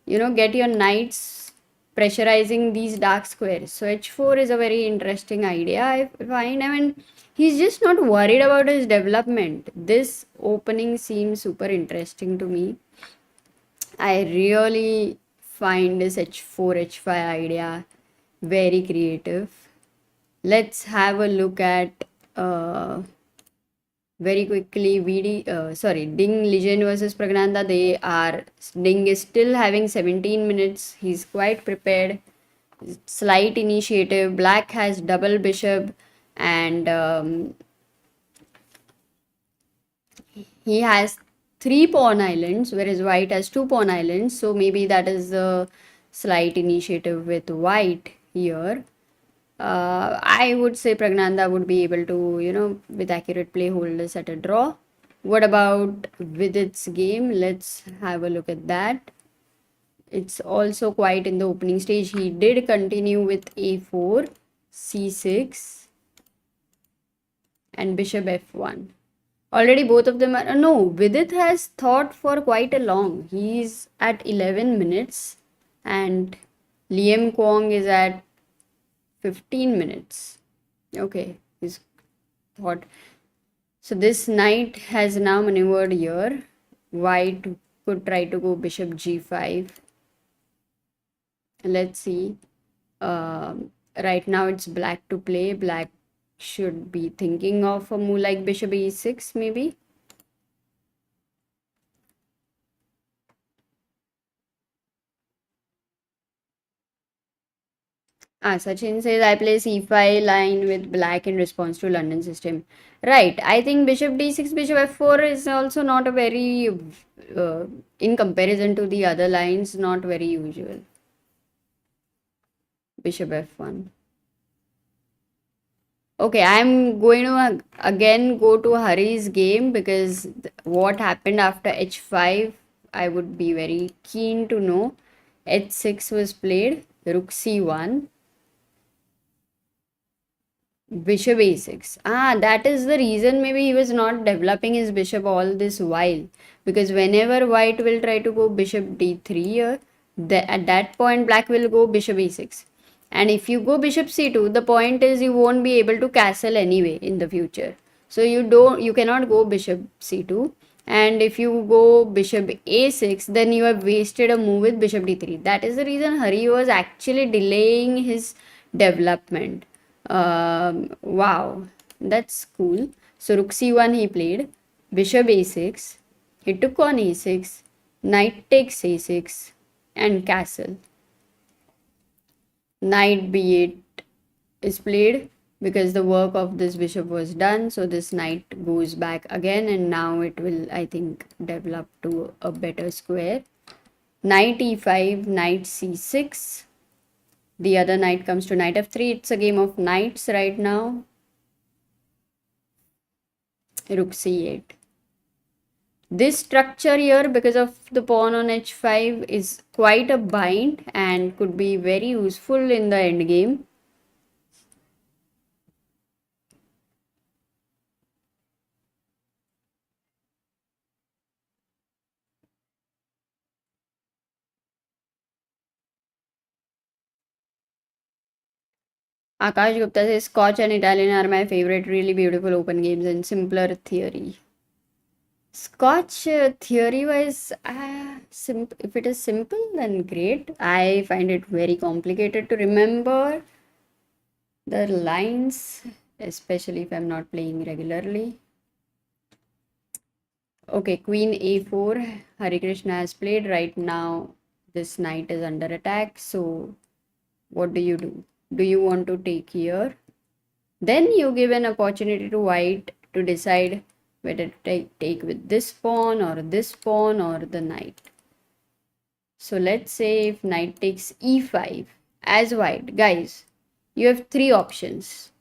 get your knights pressurizing these dark squares. So h4 is a very interesting idea, I find. I mean, he's just not worried about his development. This opening seems super interesting to me. I really find this h4 h5 idea very creative. Let's have a look at very quickly Ding Liren versus Pragnanda. Ding is still having 17 minutes. He's quite prepared. Slight initiative. Black has double bishop and he has 3 pawn islands, whereas white has 2 pawn islands. So maybe that is a slight initiative with white here. I would say Pragnanda would be able to, with accurate play, hold this at a draw. What about Vidit's game? Let's have a look at that. It's also quite in the opening stage. He did continue with a4, c6, and bishop f1. Already both of them are... No, Vidit has thought for quite a long. He's at 11 minutes and Liem Quang is at 15 minutes. Okay, he's thought. So this knight has now maneuvered here. White could try to go bishop g5. Let's see. Right now it's black to play. Black should be thinking of a move like bishop e6 maybe. Sachin says I play c5 line with black in response to London system. Right. I think bishop d6, bishop f4 is also not a very, in comparison to the other lines, not very usual. Bishop f1. Okay, I'm going to again go to Hari's game because what happened after h5, I would be very keen to know. h6 was played, rook c1. Bishop a6. That is the reason maybe he was not developing his bishop all this while. Because whenever white will try to go bishop d3 here, at that point black will go bishop a6. And if you go bishop c2, the point is you won't be able to castle anyway in the future. So you cannot go bishop c2. And if you go bishop a6, then you have wasted a move with bishop d3. That is the reason Hari was actually delaying his development. Wow, that's cool. So rook c1 he played, bishop a6, he took on a6, knight takes a6, and castle. Knight b8 is played because the work of this bishop was done. So this knight goes back again, and now it will, I think, develop to a better square. Knight e5, knight c6. The other knight comes to knight f3. It's a game of knights right now. Rook c8. This structure here, because of the pawn on h5, is quite a bind and could be very useful in the endgame. Akash Gupta says Scotch and Italian are my favorite, really beautiful open games and simpler theory. Scotch theory wise, if it is simple, then great. I find it very complicated to remember the lines, especially if I'm not playing regularly. Okay, Queen a4. Hari Krishna has played. Right now, this knight is under attack. So, what do you do? Do you want to take here? Then you give an opportunity to white to decide whether to take with this pawn or the knight. So let's say if knight takes e5 as white, guys, you have three options.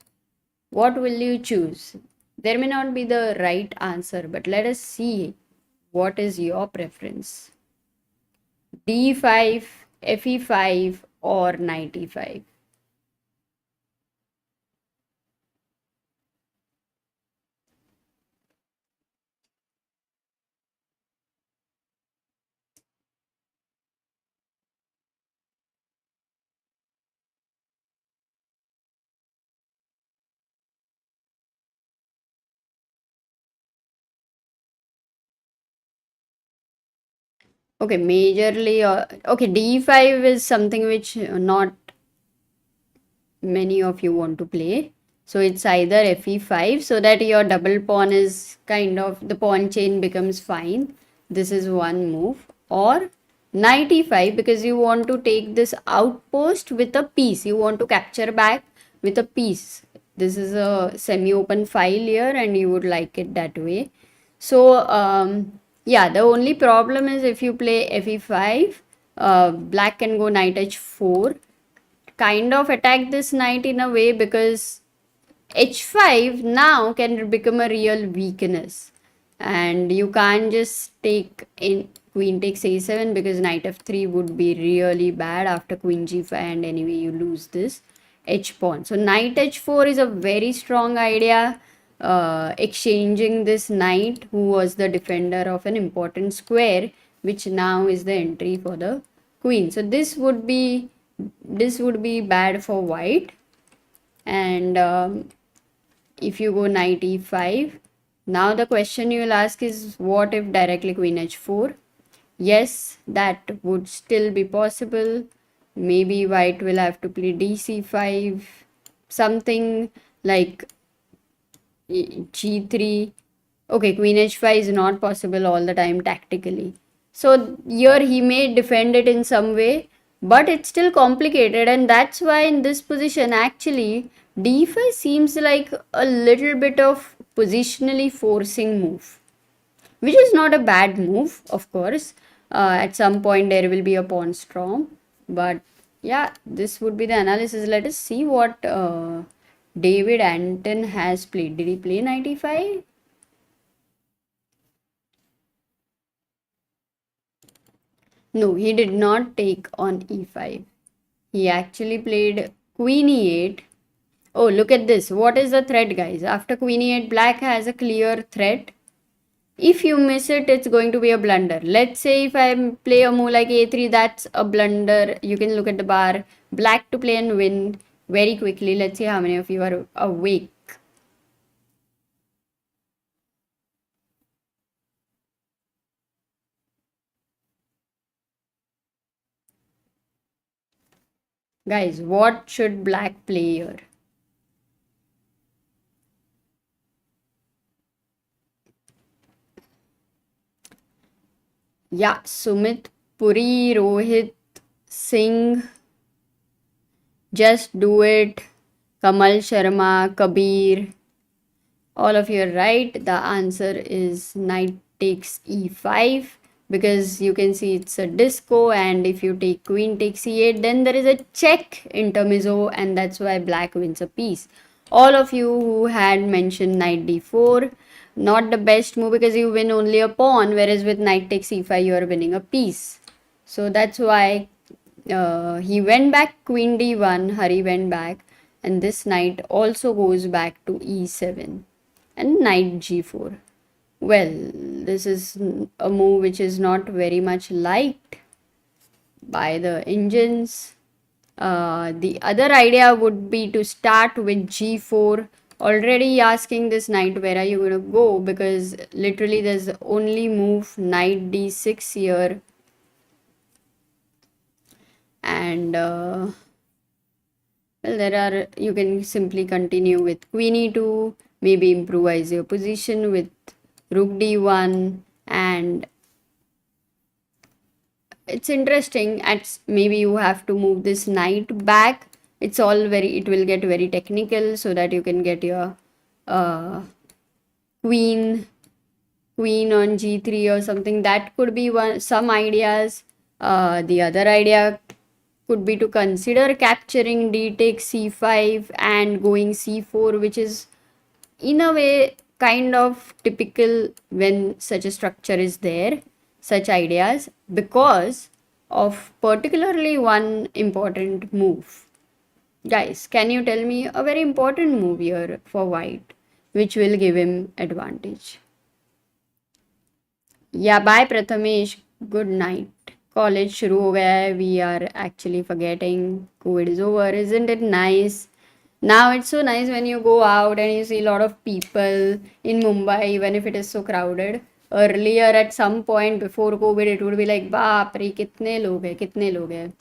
What will you choose? There may not be the right answer, but let us see what is your preference. d5, fe5 or knight e5. Okay, majorly, okay, d5 is something which not many of you want to play. So it's either fe5 so that your double pawn is kind of, the pawn chain becomes fine. This is one move. Or knight e5 because you want to take this outpost with a piece. You want to capture back with a piece. This is a semi-open file here and you would like it that way. So yeah, the only problem is if you play fe5, black can go knight h4, kind of attack this knight in a way, because h5 now can become a real weakness and you can't just take in queen takes a7 because knight f3 would be really bad after queen g5, and anyway you lose this h pawn. So knight h4 is a very strong idea, exchanging this knight who was the defender of an important square, which now is the entry for the queen. So this would be bad for white. And if you go knight e5, Now the question you will ask is, what if directly queen h4? Yes, that would still be possible. Maybe white will have to play dc5, something like g3. Okay, queen h5 is not possible all the time tactically. So here he may defend it in some way, but it's still complicated, and that's why in this position actually d5 seems like a little bit of positionally forcing move, which is not a bad move, of course. At some point there will be a pawn storm, but yeah, this would be the analysis. Let us see what David Anton has played. Did he play 95? No, he did not take on e5. He actually played queen e8. Oh, look at this. What is the threat, guys? After queen e8, black has a clear threat. If you miss it, it's going to be a blunder. Let's say if I play a move like a3, that's a blunder. You can look at the bar. Black to play and win very quickly. Let's see how many of you are awake. Guys, what should black play here? Yeah, Sumit, Puri, Rohit, Singh, Just Do It, Kamal Sharma, Kabir. All of you are right. The answer is knight takes e5, because you can see it's a disco, and if you take queen takes e8, then there is a check intermezzo, and that's why black wins a piece. All of you who had mentioned knight d4, not the best move because you win only a pawn, whereas with knight takes e5 you are winning a piece. So that's why he went back queen d1, Hari went back, and this knight also goes back to e7 and knight g4. Well, this is a move which is not very much liked by the engines. The other idea would be to start with g4, already asking this knight where are you going to go, because literally there's only move knight d6 here, and well, there are, you can simply continue with queen e2, maybe improvise your position with rook d1, and it's interesting. At maybe you have to move this knight back. It's all very, it will get very technical so that you can get your uh, queen on g3 or something. That could be one, some ideas. The other idea could be to consider capturing d takes c5 and going c4, which is in a way kind of typical when such a structure is there, such ideas, because of particularly one important move. Guys, can you tell me a very important move here for white which will give him advantage? Yeah, bye Prathamesh. Good night. College शुरू हो गया है. We are actually forgetting. COVID is over. Isn't it nice? Now it's so nice when you go out and you see a lot of people in Mumbai, even if it is so crowded. Earlier, at some point before COVID, it would be like, बाप रे कितने लोग हैं, कितने लोग हैं.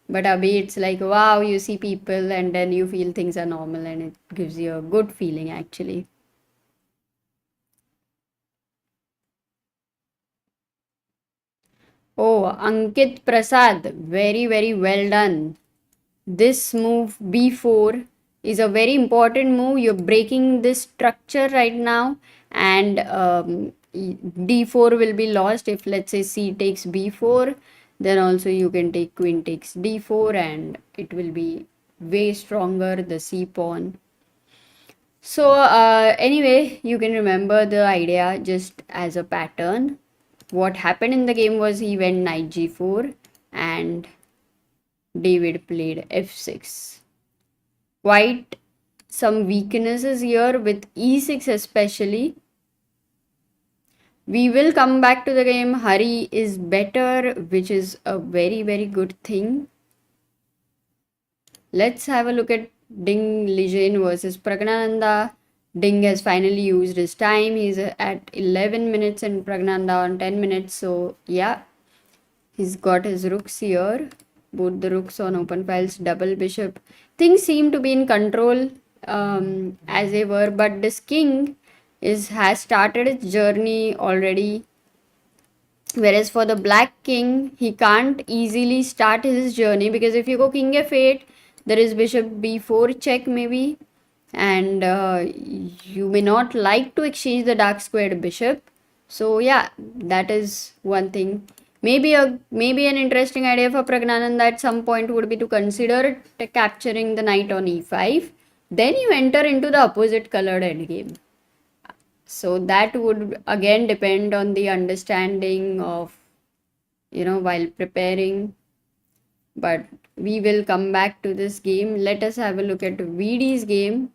But abhi it's like, wow, you see people and then you feel things are normal, and it gives you a good feeling actually. Oh, Ankit Prasad, very, very well done. This move b4 is a very important move. You're breaking this structure right now, and d4 will be lost if, let's say, c takes b4. Then also you can take queen takes d4, and it will be way stronger, the c pawn. So anyway, you can remember the idea just as a pattern. What happened in the game was he went knight g4 and David played f6. Quite some weaknesses here with e6 especially. We will come back to the game. Hari is better, which is a very, very good thing. Let's have a look at Ding Liren versus Pragnananda. Ding has finally used his time. He's at 11 minutes and Pragnanda on 10 minutes. So yeah, he's got his rooks here. Both the rooks on open files, double bishop. Things seem to be in control as they were, but this king has started its journey already. Whereas for the black king, he can't easily start his journey because if you go king f8, there is bishop b4 check maybe, and you may not like to exchange the dark squared bishop. So yeah, that is one thing. Maybe an interesting idea for Pragnananda at some point would be to consider capturing the knight on e5. Then you enter into the opposite colored endgame. So that would again depend on the understanding of, while preparing. But we will come back to this game. Let us have a look at VD's game.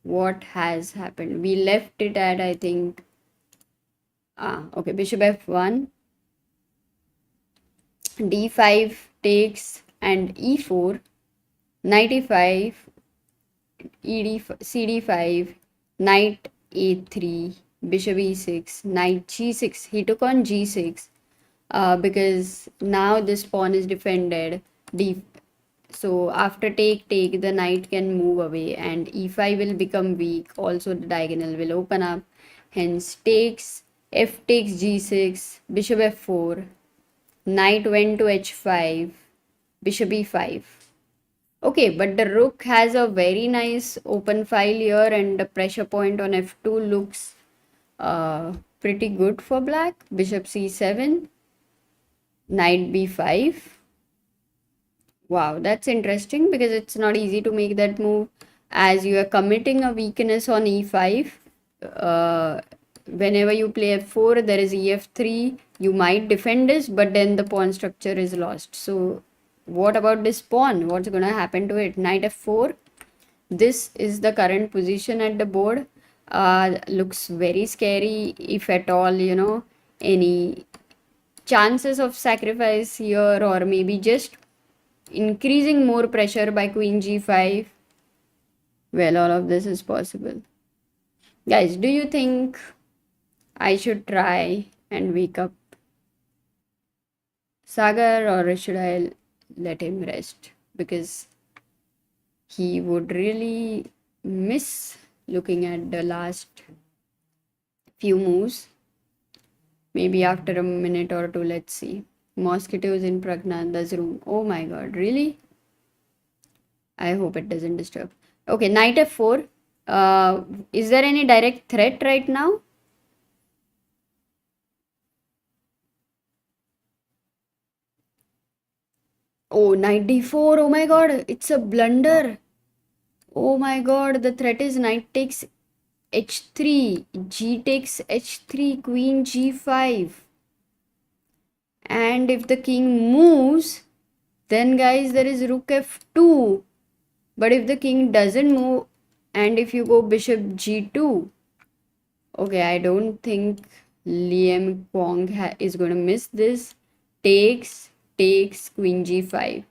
What has happened? We left it at, I think, okay, bishop f1, d5 takes and e4, knight e5, cd5, knight a3, bishop e6, knight g6. He took on g6 because now this pawn is defended. So after take, the knight can move away and e5 will become weak. Also the diagonal will open up. Hence takes, f takes g6, bishop f4, knight went to h5, bishop e5. Okay, but the rook has a very nice open file here and the pressure point on f2 looks pretty good for black. Bishop c7, knight b5. Wow, that's interesting because it's not easy to make that move as you are committing a weakness on e5. Whenever you play f4, there is ef3. You might defend this, but then the pawn structure is lost. So what about this pawn? What's going to happen to it? Knight f4. This is the current position at the board. Looks very scary if at all, any chances of sacrifice here, or maybe just increasing more pressure by queen g5. Well, all of this is possible. Guys, do you think I should try and wake up Sagar, or should I let him rest? Because he would really miss looking at the last few moves. Maybe after a minute or two, let's see. Mosquitoes in Pragnanda's room. Oh my god, really? I hope it doesn't disturb. Okay, knight f4. Is there any direct threat right now? Oh, knight d4. Oh my god, it's a blunder. Oh my god, the threat is knight takes h3, g takes h3, queen g5. And if the king moves, then guys, there is rook f2. But if the king doesn't move, and if you go bishop g2, okay, I don't think Liem Quang is going to miss this. Takes, queen g5.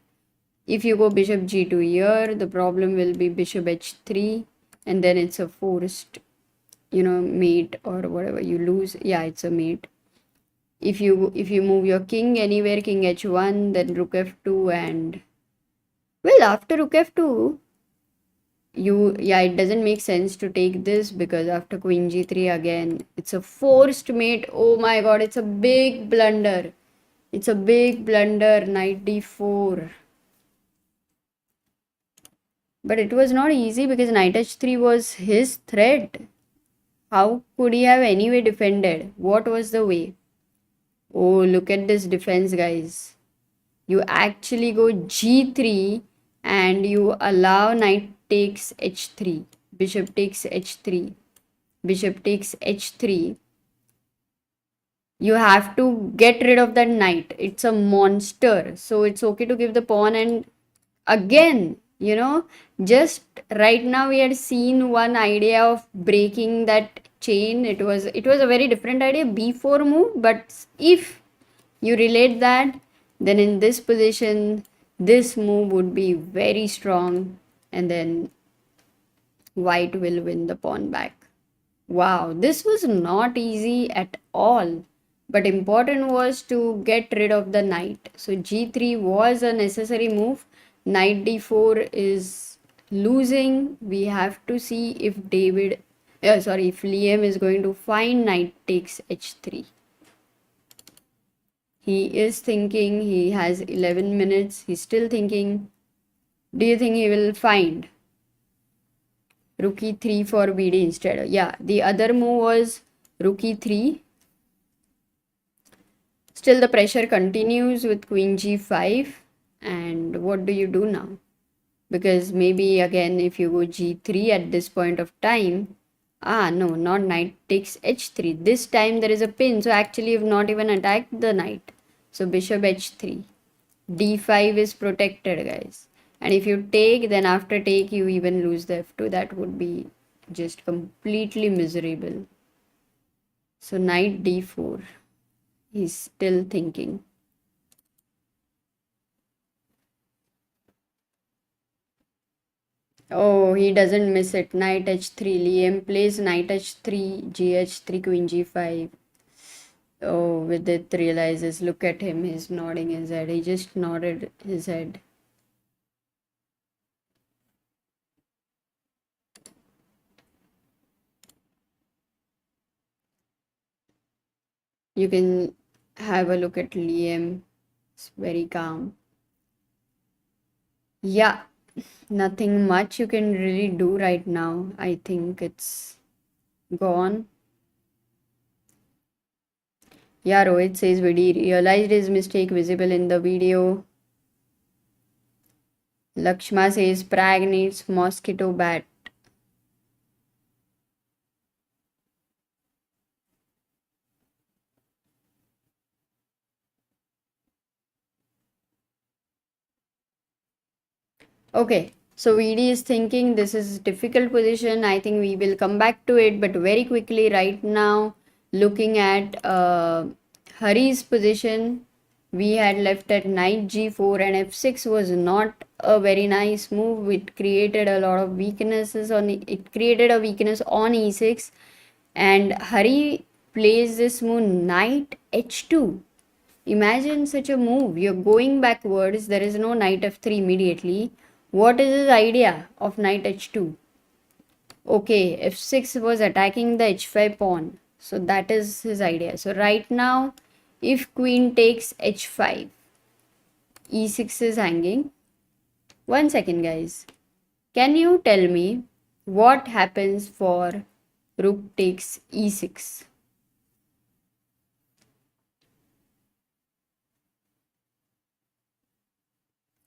If you go bishop g2 here, the problem will be bishop h3, and then it's a forced, mate or whatever. You lose. Yeah, it's a mate. If you move your king anywhere, king h1, then rook f2, and well, after rook f2, it doesn't make sense to take this because after queen g3 again, it's a forced mate. Oh my god, it's a big blunder. It's a big blunder, knight d4. But it was not easy because knight h3 was his threat. How could he have anyway defended? What was the way? Oh, look at this defense, guys. You actually go g3 and you allow knight takes h3, bishop takes h3, bishop takes h3. You have to get rid of that knight. It's a monster. So it's okay to give the pawn, and again, just right now we had seen one idea of breaking that chain. It was a very different idea, b4 move, but if you relate that, then in this position, this move would be very strong, and then white will win the pawn back. Wow, this was not easy at all. But important was to get rid of the knight. So g3 was a necessary move. Knight d4 is losing. We have to see if if Liem is going to find knight takes h3. He is thinking, he has 11 minutes, he's still thinking. Do you think he will find rook e3 for BD instead? Yeah, the other move was rook e3. Still the pressure continues with queen g5. And what do you do now? Because maybe again if you go g3 at this point of time, no, not knight takes h3. This time there is a pin, so actually you've not even attacked the knight. So bishop h3. d5 is protected, guys. And if you take, then after take you even lose the f2. That would be just completely miserable. So knight d4. He's still thinking. Oh, he doesn't miss it. Knight h3. Liem plays knight h3, gh3, queen g5. Oh, Vidit realizes. Look at him. He's nodding his head. He just nodded his head. You can have a look at Liem. It's very calm. Yeah, nothing much you can really do right now. I think it's gone. Yeah, Rohit says Vidi realized his mistake visible in the video. Lakshma says Pragg needs mosquito bat. Okay, so VD is thinking this is difficult position. I think we will come back to it, but very quickly right now, looking at Hari's position, we had left at knight g4 and f6 was not a very nice move. It created a lot of weaknesses it created a weakness on e6, and Hari plays this move knight h2. Imagine such a move. You're going backwards. There is no knight f3 immediately. What is his idea of knight h2? Okay, f6 was attacking the h5 pawn. So that is his idea. So right now, if queen takes h5, e6 is hanging. 1 second, guys. Can you tell me what happens for rook takes e6?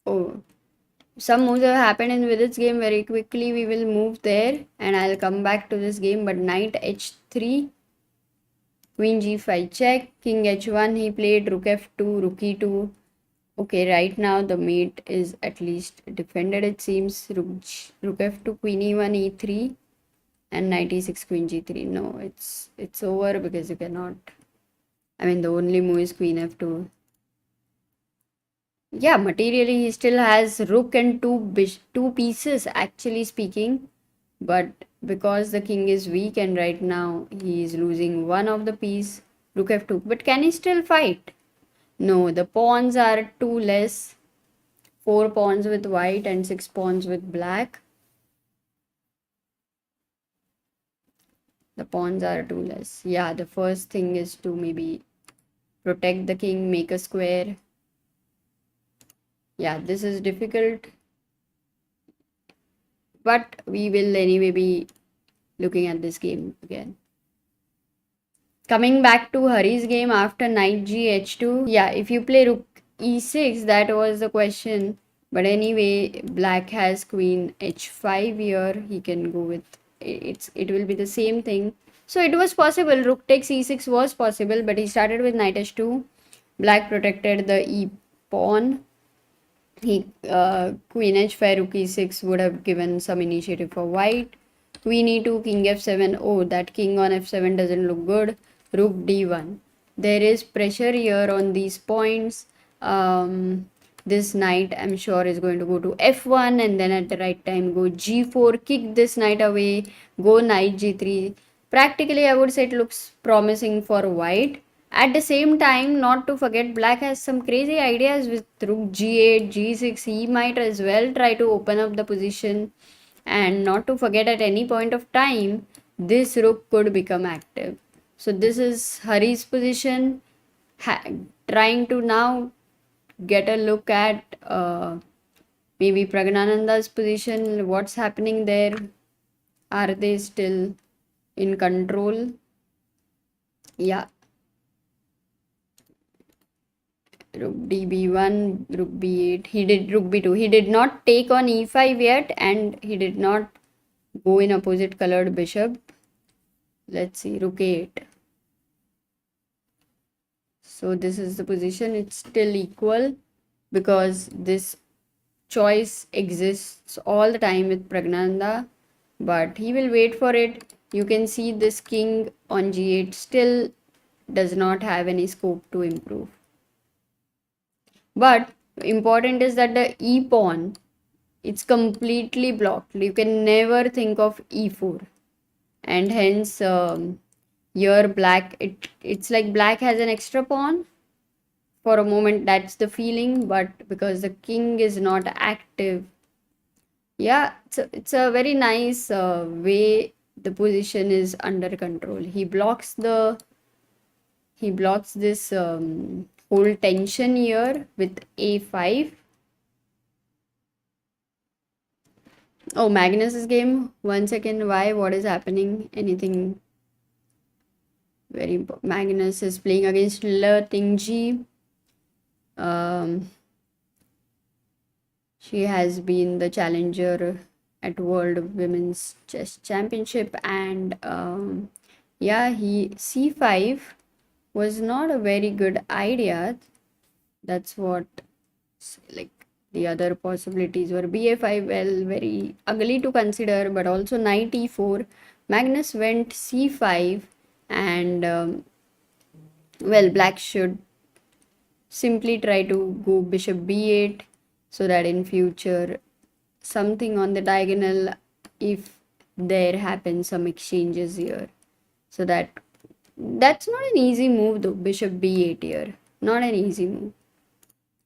Oh, some moves have happened in Vidit's game very quickly. We will move there and I'll come back to this game. But knight h3, queen g5 check, king h1 he played, rook f2, rook e2. Okay, right now the mate is at least defended, it seems. Rook f2, queen e1, e3, and knight e6, queen g3. No, it's over because you cannot. I mean, the only move is queen f2. Yeah, materially he still has rook and two pieces actually speaking, but because the king is weak and right now he is losing one of the piece, rook f2. But can he still fight? No, the pawns are two less, 4 pawns with white and 6 pawns with black. The pawns are two less. Yeah, the first thing is to maybe protect the king, make a square. Yeah, this is difficult, but we will anyway be looking at this game again. Coming back to Hari's game after knight g h2. Yeah, if you play rook e6, that was the question. But anyway, black has queen h5 here. He can go with it will be the same thing. So it was possible. Rook takes e6 was possible, but he started with knight h2. Black protected the e pawn. Queen h5, rook e6 would have given some initiative for white. Queen e2, king f7. Oh, that king on f7 doesn't look good. Rook d1. There is pressure here on these points. This knight, I'm sure, is going to go to f1 and then at the right time go g4, kick this knight away, go knight g3. Practically, I would say it looks promising for white. At the same time, not to forget, black has some crazy ideas with rook g8, g6. He might as well try to open up the position. And not to forget, at any point of time, this rook could become active. So this is Hari's position, trying to now get a look at maybe Pragnananda's position, what's happening there. Are they still in control? Yeah. Rook db1, rook b8. He did rook b2. He did not take on e5 yet, and he did not go in opposite colored bishop. Let's see, rook 8. So this is the position. It's still equal because this choice exists all the time with Pragnanda, but he will wait for it. You can see this king on g8 still does not have any scope to improve. But important is that the e pawn, it's completely blocked. You can never think of e4, and hence here black, it's like black has an extra pawn. For a moment, that's the feeling, but because the king is not active, yeah, it's a very nice way the position is under control. He blocks this whole tension here with a5. Oh, Magnus's game. 1 second. Why? What is happening? Anything very important? Magnus is playing against Tingjie. She has been the challenger at World Women's Chess Championship, and yeah, c5 was not a very good idea. That's what, like, the other possibilities were ba5, well, very ugly to consider, but also knight e4. Magnus went c5, and well, black should simply try to go bishop b8, so that in future something on the diagonal, if there happens some exchanges here, so that's not an easy move though. Bishop b8 here, not an easy move.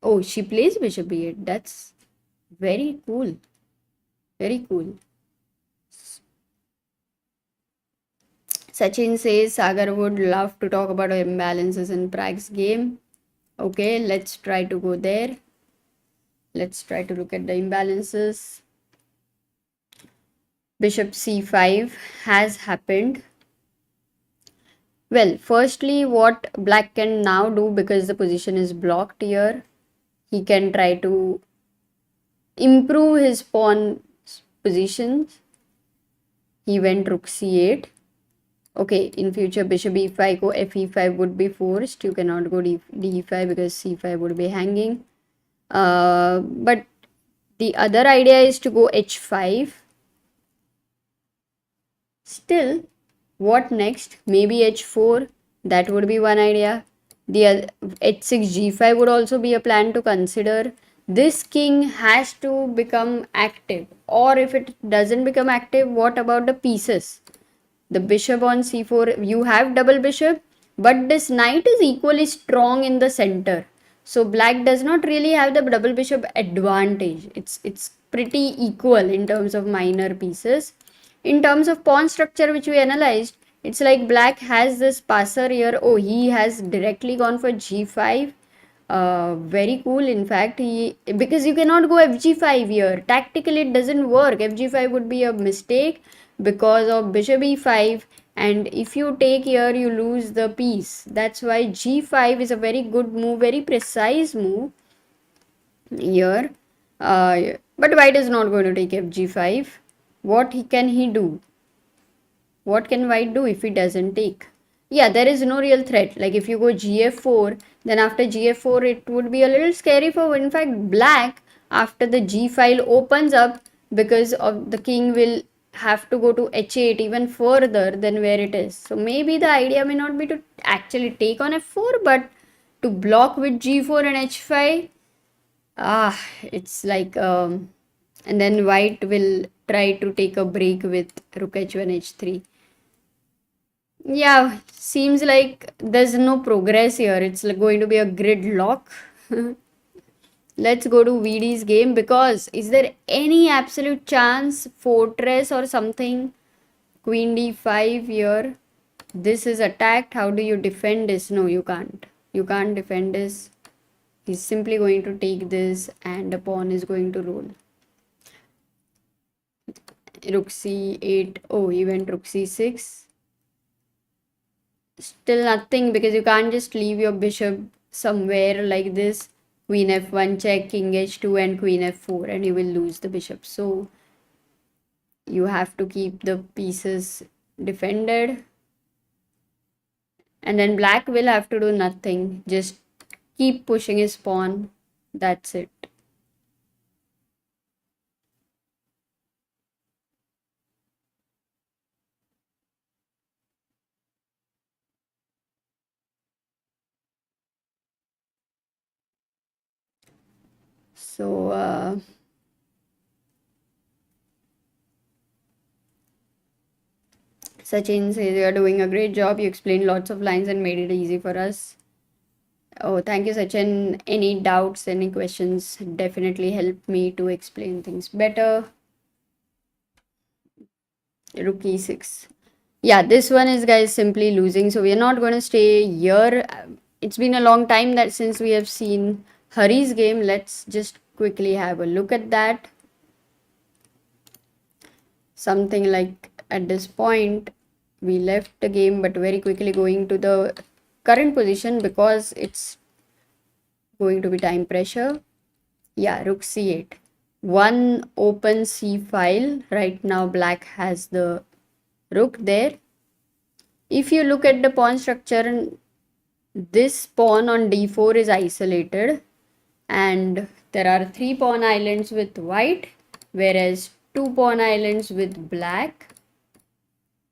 Oh, she plays bishop b8. That's very cool. Very cool. Sachin says Sagar would love to talk about imbalances in Pragg's game. Okay, let's try to go there. Let's try to look at the imbalances. Bishop c5 has happened. Well, firstly, what black can now do, because the position is blocked here, he can try to improve his pawn positions. He went rook c8. Okay, in future bishop e5 go fe5 would be forced. You cannot go d5 because c5 would be hanging. But the other idea is to go h5. Still, what next? Maybe h4. That would be one idea. The h6 g5 would also be a plan to consider. This king has to become active, or if it doesn't become active, what about the pieces? The bishop on c4, you have double bishop, but this knight is equally strong in the center, so black does not really have the double bishop advantage. It's pretty equal in terms of minor pieces. In terms of pawn structure, which we analyzed, it's like black has this passer here. Oh, he has directly gone for g5. Very cool. In fact, because you cannot go fg5 here. Tactically, it doesn't work. fg5 would be a mistake because of bishop e5, and if you take here, you lose the piece. That's why g5 is a very good move, very precise move here. But white is not going to take fg5. What can he do? What can white do if he doesn't take? Yeah, there is no real threat. Like if you go gf4, then after gf4 it would be a little scary for, in fact, black. After the g file opens up, because of the king will have to go to h8 even further than where it is. So maybe the idea may not be to actually take on f4, but to block with g4 and h5. It's like and then white will try to take a break with rook h1 h3. Yeah, seems like there's no progress here. It's like going to be a gridlock. Let's go to VD's game, because is there any absolute chance fortress or something? Queen d5 here. This is attacked. How do you defend this? No, you can't. You can't defend this. He's simply going to take this and the pawn is going to roll. Rook c8. Oh, he went rook c6. Still nothing, because you can't just leave your bishop somewhere like this. Queen f1 check, king h2 and queen f4, and you will lose the bishop. So you have to keep the pieces defended. And then black will have to do nothing. Just keep pushing his pawn. That's it. So Sachin says you are doing a great job. You explained lots of lines and made it easy for us. Oh, thank you, Sachin. Any doubts, any questions, definitely help me to explain things better. Rook e6. Yeah, this one is, guys, simply losing. So we are not going to stay here. It's been a long time that since we have seen Hari's game. Let's just quickly have a look at that. Something like at this point, we left the game, but very quickly going to the current position because it's going to be time pressure. Yeah, rook c8. One open c file. Right now, black has the rook there. If you look at the pawn structure, this pawn on d4 is isolated, and there are 3 pawn islands with white, whereas 2 pawn islands with black.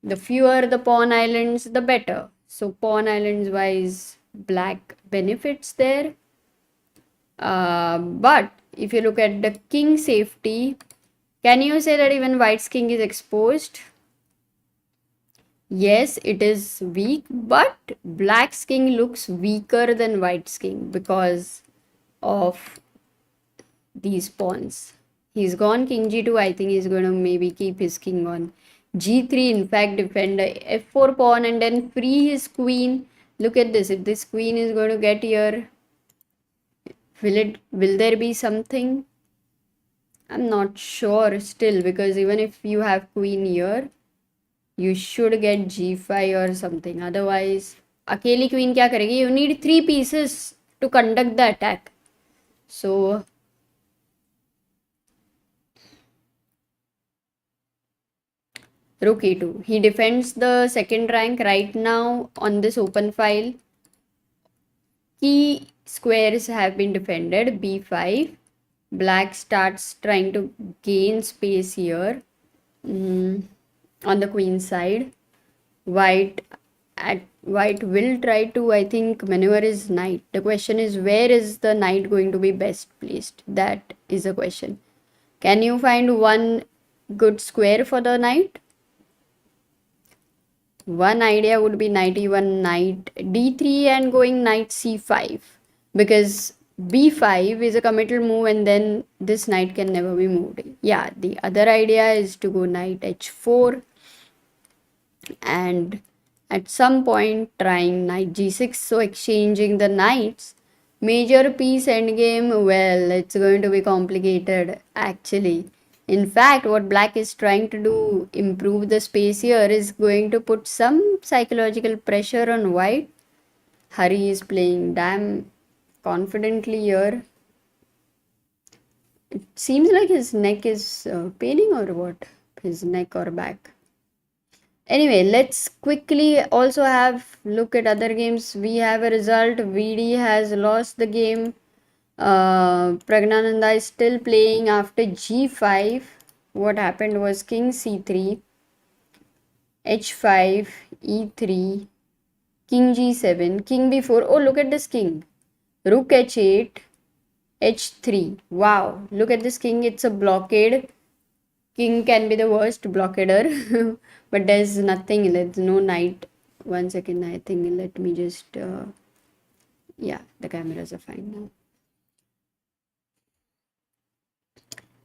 The fewer the pawn islands, the better. So pawn islands wise, black benefits there. But if you look at the king safety, can you say that even white's king is exposed? Yes, it is weak, but black's king looks weaker than white's king because of these pawns. He's gone king g2. I think he's going to maybe keep his king on g3. In fact, defend a f4 pawn and then free his queen. Look at this. If this queen is going to get here, will there be something? I'm not sure still, because even if you have queen here, you should get g5 or something. Otherwise, akeli queen kya karegi? You need 3 pieces to conduct the attack. So rook e2. He defends the second rank right now on this open file. Key squares have been defended. b5. Black starts trying to gain space here on the queen side. White will try to, I think, maneuver his knight. The question is, where is the knight going to be best placed? That is a question. Can you find one good square for the knight? One idea would be knight e1, knight d3 and going knight c5, because b5 is a committal move and then this knight can never be moved. Yeah, the other idea is to go knight h4 and at some point trying knight g6, so exchanging the knights. Major piece endgame, well, it's going to be complicated actually. In fact, what black is trying to do, improve the space here, is going to put some psychological pressure on white. Hari is playing damn confidently here. It seems like his neck is paining or what? His neck or back. Anyway, let's quickly also have look at other games. We have a result. VD has lost the game. Pragnananda is still playing after g5. What happened was king c3, h5, e3, king g7, king b4. Oh, look at this king. Rook h8, h3. Wow, look at this king. It's a blockade. King can be the worst blockader, but there's nothing. There's no knight 1 second, I think. Let me just, yeah, the cameras are fine now.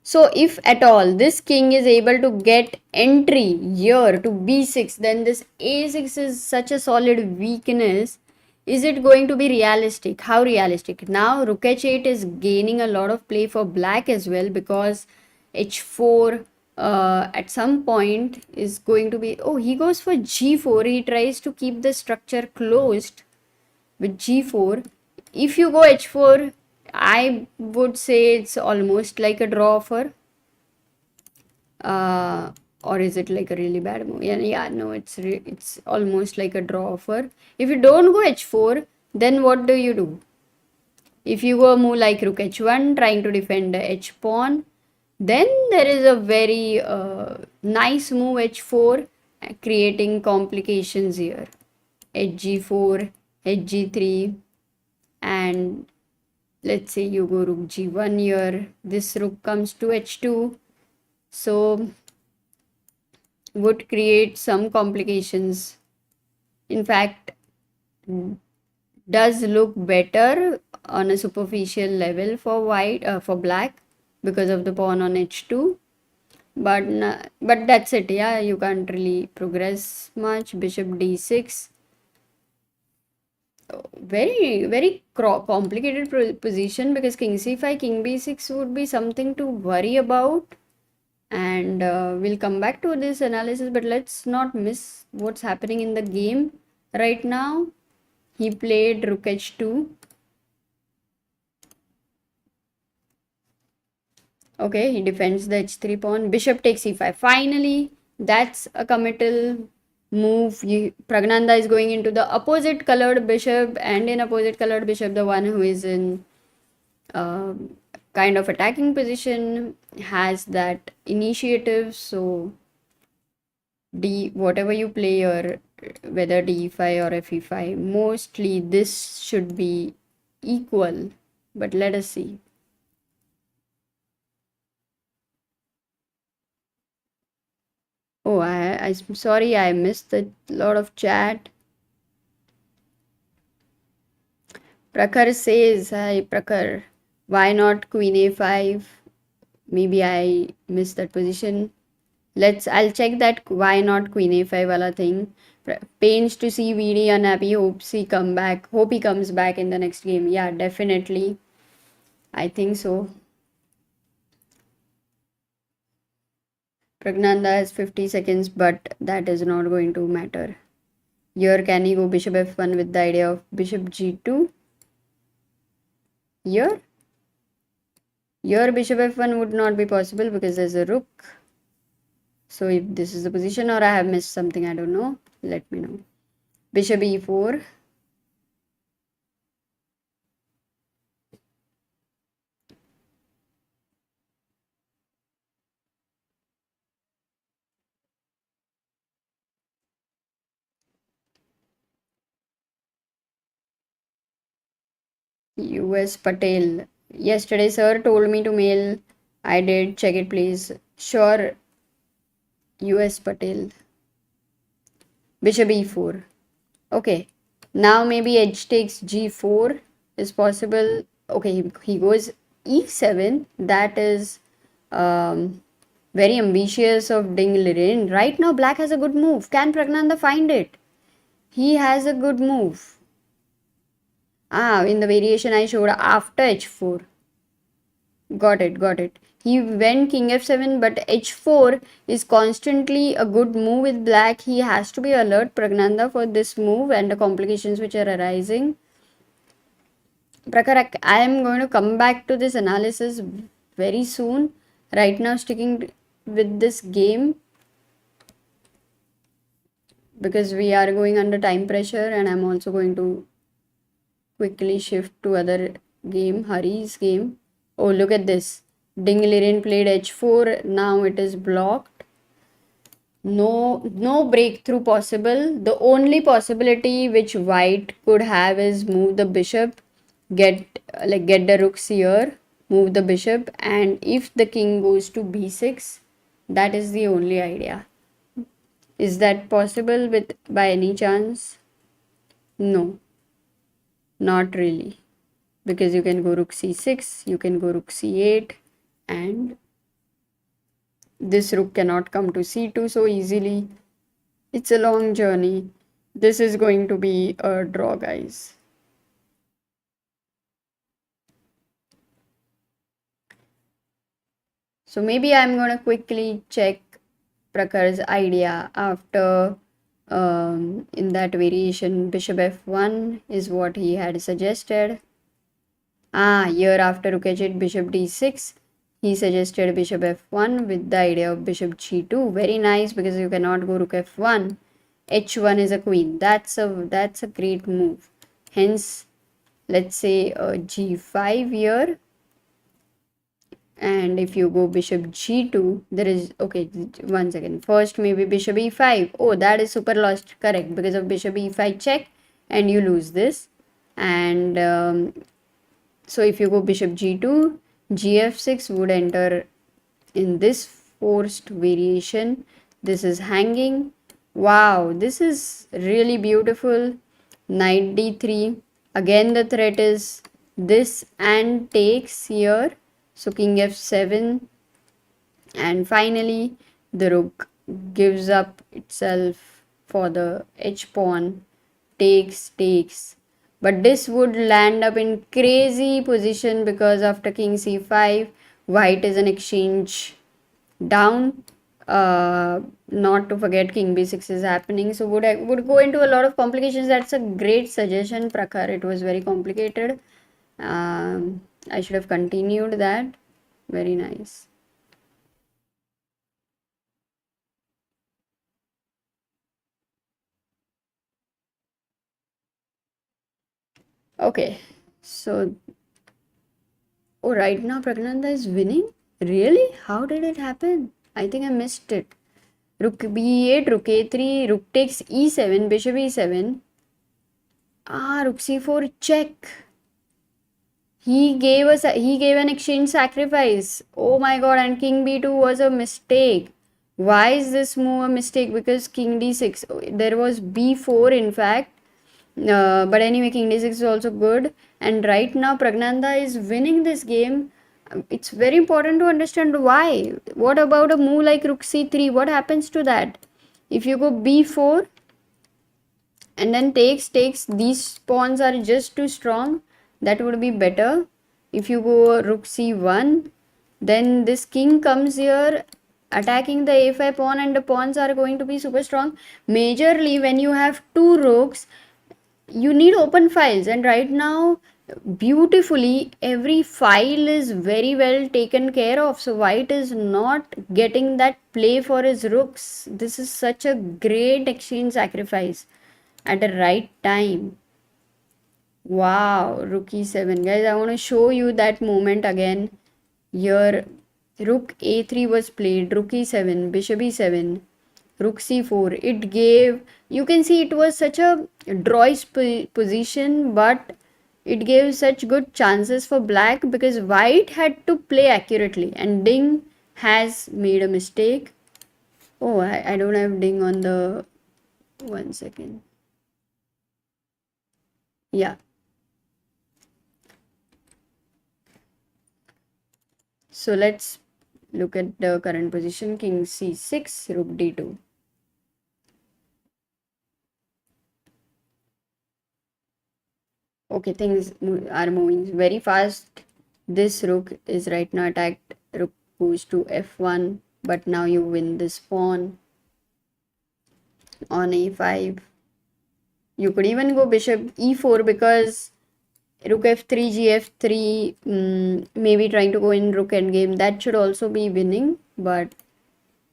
So if at all this king is able to get entry here to b6, then this a6 is such a solid weakness. Is it going to be realistic? How realistic? Now rook h8 is gaining a lot of play for black as well, because h4 at some point is going to be, oh, he goes for g4. He tries to keep the structure closed with g4. If you go h4, I would say it's almost like a draw offer. Or is it like a really bad move? Yeah, no, it's almost like a draw offer. If you don't go h4, then what do you do? If you go a move like rook h1, trying to defend the h pawn, then there is a very nice move h4, creating complications here. hg4, hg3, and let's say you go rook g1 here. This rook comes to h2, so would create some complications. In fact, does look better on a superficial level for white, for black, because of the pawn on h2, but but that's it. Yeah, you can't really progress much. Bishop d6, very complicated position, because king c5, king b6 would be something to worry about. And we'll come back to this analysis, but let's not miss what's happening in the game right now. He played rook h2. Okay, he defends the h3 pawn. Bishop takes e5. Finally, that's a committal move. Pragnanda is going into the opposite colored bishop, and in opposite colored bishop, the one who is in kind of attacking position has that initiative. So whatever you play, or whether d5 or fe5, mostly this should be equal, but let us see. Oh, I'm sorry, I missed a lot of chat. Prakhar says, hi Prakhar, why not queen a5? Maybe I missed that position. I'll check that why not queen a5 wala thing. Pains to see VD unhappy, hope he comes back in the next game. Yeah, definitely. I think so. Pragnanda has 50 seconds, but that is not going to matter. Here, can he go bishop f1 with the idea of bishop g2? Here bishop f1 would not be possible because there's a rook. So if this is the position, or I have missed something, I don't know. Let me know. Bishop e4. US Patel. Yesterday, sir told me to mail. I did. Check it, please. Sure. US Patel. Bishop e4. Okay. Now maybe edge takes g4 is possible. Okay, he goes e7. That is very ambitious of Ding Liren. Right now, black has a good move. Can Pragnanda find it? He has a good move. In the variation I showed after h4. Got it. He went king f7, but h4 is constantly a good move with black. He has to be alert, Pragnanda, for this move and the complications which are arising. Prakhar, I am going to come back to this analysis very soon. Right now, sticking with this game, because we are going under time pressure, and I'm also going to quickly shift to other game, Hari's game. Oh, look at this. Ding Liren played h4. Now it is blocked. No breakthrough possible. The only possibility which white could have is move the bishop, get the rooks here, move the bishop, and if the king goes to b6, that is the only idea. Is that possible with by any chance? No, not really. Because you can go rook c6, you can go rook c8, and this rook cannot come to c2 so easily. It's a long journey. This is going to be a draw, guys. So maybe I'm gonna quickly check Prakar's idea after in that variation bishop f1 is what he had suggested. Here after rook h8 bishop d6 he suggested bishop f1 with the idea of bishop g2. Very nice, because you cannot go rook f1. h1 is a queen. That's a great move. Hence, let's say g5 here. And if you go bishop g2, there is, okay, 1 second. First, maybe bishop e5. Oh, that is super lost. Correct, because of bishop e5 check, and you lose this. And so if you go bishop g2, gf6 would enter in this forced variation. This is hanging. Wow, this is really beautiful. Knight d3. Again, the threat is this and takes here. So king f7, and finally the rook gives up itself for the h pawn. Takes, but this would land up in crazy position, because after king c5 white is an exchange down. Not to forget king b6 is happening, so would go into a lot of complications. That's a great suggestion, Prakhar. It was very complicated. I should have continued that. Very nice. Okay, so right now Pragnanda is winning. Really? How did it happen? I think I missed it. Rook b8, rook a3, rook takes e7, bishop e7. Rook c4 check. He gave an exchange sacrifice. Oh my god, and king b2 was a mistake. Why is this move a mistake? Because king d6, there was b4 in fact. But anyway, king d6 is also good. And right now Pragnanda is winning this game. It's very important to understand why. What about a move like rook c3? What happens to that? If you go b4 and then takes, these pawns are just too strong. That would be better. If you go rook c1, then this king comes here attacking the a5 pawn, and the pawns are going to be super strong. Majorly when you have two rooks, you need open files, and right now beautifully every file is very well taken care of, so white is not getting that play for his rooks. This is such a great exchange sacrifice at the right time. Wow, rook e7, guys. I want to show you that moment again. Here rook a3 was played, rook e7, bishop e7, rook c4. It gave, you can see it was such a drawish position, but it gave such good chances for black, because white had to play accurately, and Ding has made a mistake. Oh, I don't have Ding on the, 1 second. Yeah. So let's look at the current position. King c6, rook d2. Okay, things are moving very fast. This rook is right now attacked. Rook goes to f1, but now you win this pawn on a5. You could even go bishop e4, because rook f3, gf3, maybe trying to go in rook endgame. That should also be winning, but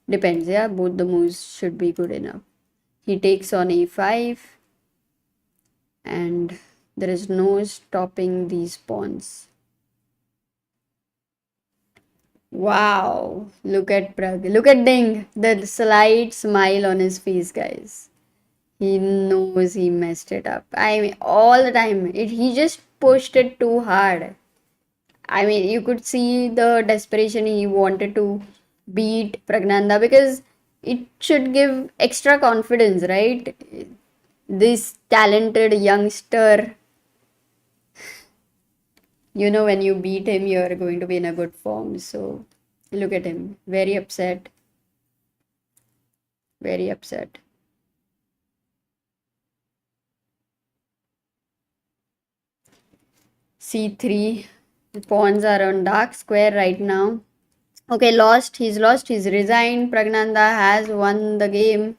depends. Yeah, both the moves should be good enough. He takes on a5, and there is no stopping these pawns. Wow, look at Pragg. Look at Ding. The slight smile on his face, guys. He knows he messed it up. I mean, all the time. He just pushed it too hard. I mean, you could see the desperation. He wanted to beat Pragnanda, because It should give extra confidence, right? This talented youngster, when you beat him, you're going to be in a good form. So look at him, very upset, very upset. C3, the pawns are on dark square right now. Okay, lost. He's lost. He's resigned. Pragnanda has won the game.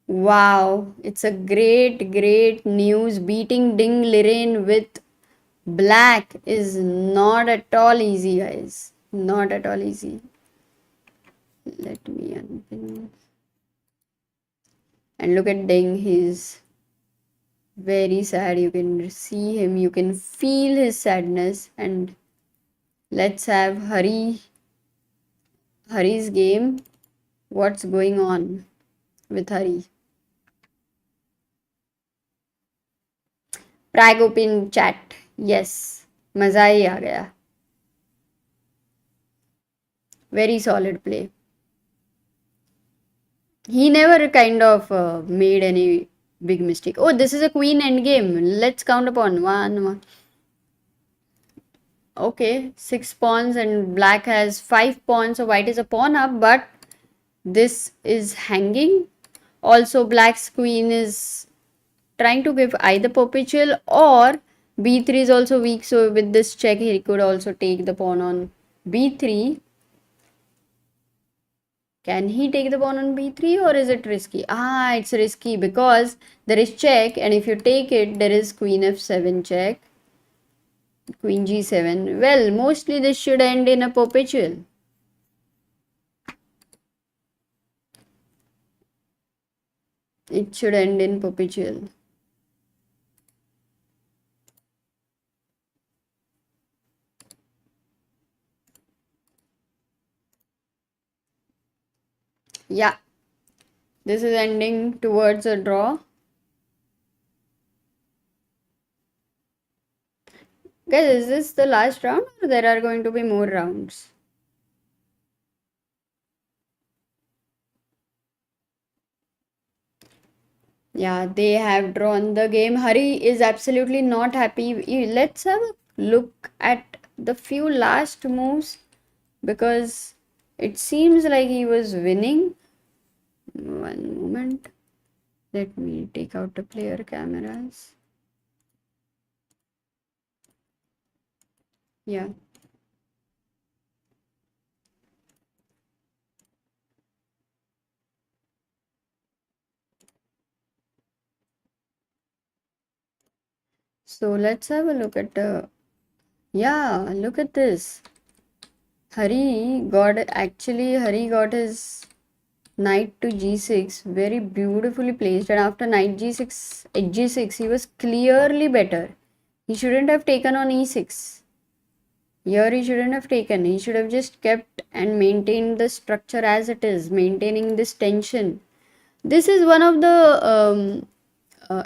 Wow, it's a great, great news. Beating Ding Liren with black is not at all easy, guys. Not at all easy. Let me unpin. And look at Ding. He's very sad. You can see him. You can feel his sadness. And let's have Hari's game. What's going on with Hari? Pragg open chat. Yes. मजा ही आ गया. Very solid play. He never kind of made any big mistake. Oh, this is a queen endgame. Let's count upon one. Okay, 6 pawns and black has 5 pawns, so white is a pawn up, but this is hanging. Also, black's queen is trying to give either perpetual or b3 is also weak, so with this check he could also take the pawn on b3. Can he take the pawn on b3 or is it risky? It's risky because there is check, and if you take it, there is queen f7 check. Queen g7. Well, mostly this should end in a perpetual. It should end in perpetual. Yeah. This is ending towards a draw. Guys, is this the last round or there are going to be more rounds? Yeah, they have drawn the game. Hari is absolutely not happy. Let's have a look at the few last moves because it seems like he was winning. One moment. Let me take out the player cameras. Yeah. So let's have a look at look at this. Hari got his knight to g6 very beautifully placed, and after knight g6 h6 he was clearly better. He shouldn't have taken on e6. Here he shouldn't have taken. He should have just kept and maintained the structure as it is, maintaining this tension. This is one of the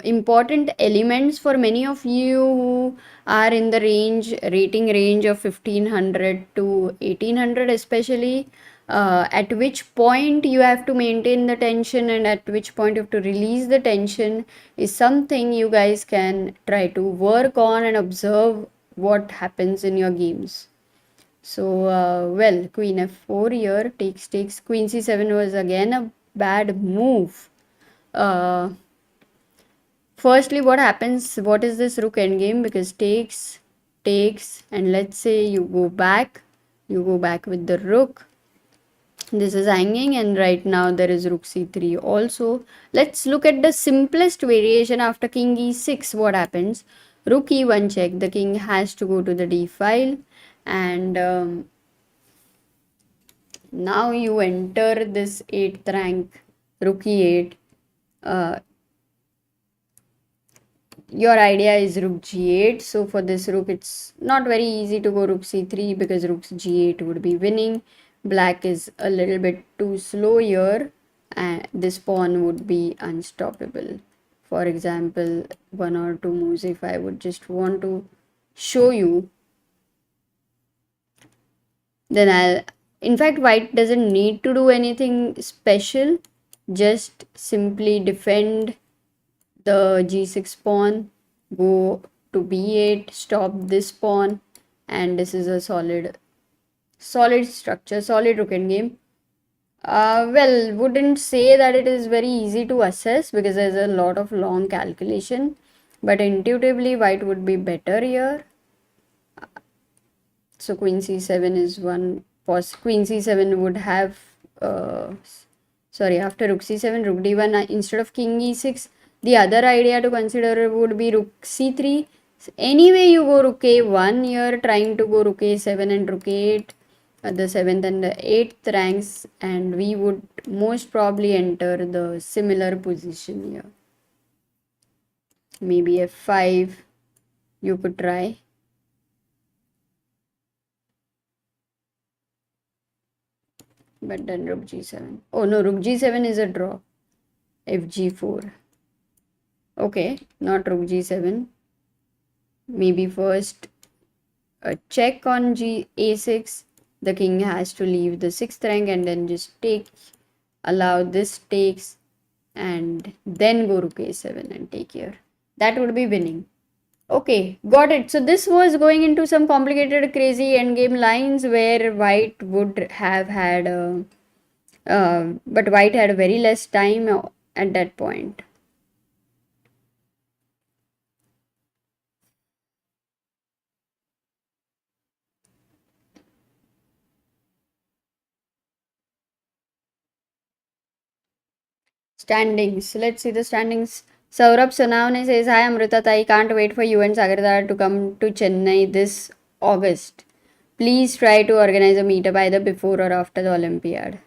important elements for many of you who are in the rating range of 1500 to 1800, especially at which point you have to maintain the tension and at which point you have to release the tension is something you guys can try to work on and observe what happens in your games. So, well, queen f4 here, takes, queen c7 was again a bad move. Firstly, what happens, what is this rook endgame? Because takes, and let's say you go back with the rook. This is hanging, and right now there is rook c3 also. Let's look at the simplest variation after king e6. What happens? Rook e1 check, the king has to go to the d file, and now you enter this 8th rank rook e8. Your idea is rook g8, so for this rook it's not very easy to go rook c3 because rook g8 would be winning. Black is a little bit too slow here and this pawn would be unstoppable. For example, one or two moves if I would just want to show you, then in fact white doesn't need to do anything special. just simply defend the g6 pawn, go to b8, stop this pawn, and this is a solid structure, solid rook endgame. Well, wouldn't say that it is very easy to assess because there's a lot of long calculation, but intuitively white would be better here. So queen c7 is one. Queen c7 would have, sorry, after rook c7, rook d1, instead of king e6, the other idea to consider would be rook c3. Anyway, you go rook a1 here, trying to go rook a7 and rook a8 at the 7th and the 8th ranks, and we would most probably enter the similar position here. Maybe f5 you could try. But then rook g7. Oh no, rook g7 is a draw. fg4. Okay, not rook g7. Maybe first a check on a6. The king has to leave the 6th rank and then just take, allow this takes, and then go rook a7 and take here. That would be winning. Okay, got it. So this was going into some complicated, crazy endgame lines where white would have had a, but white had very less time at that point. Standings. Let's see the standings. Saurabh Sonavane says, Hi Amruta Tai, can't wait for you and Sagar to come to Chennai this August. Please try to organize a meetup either before or after the Olympiad.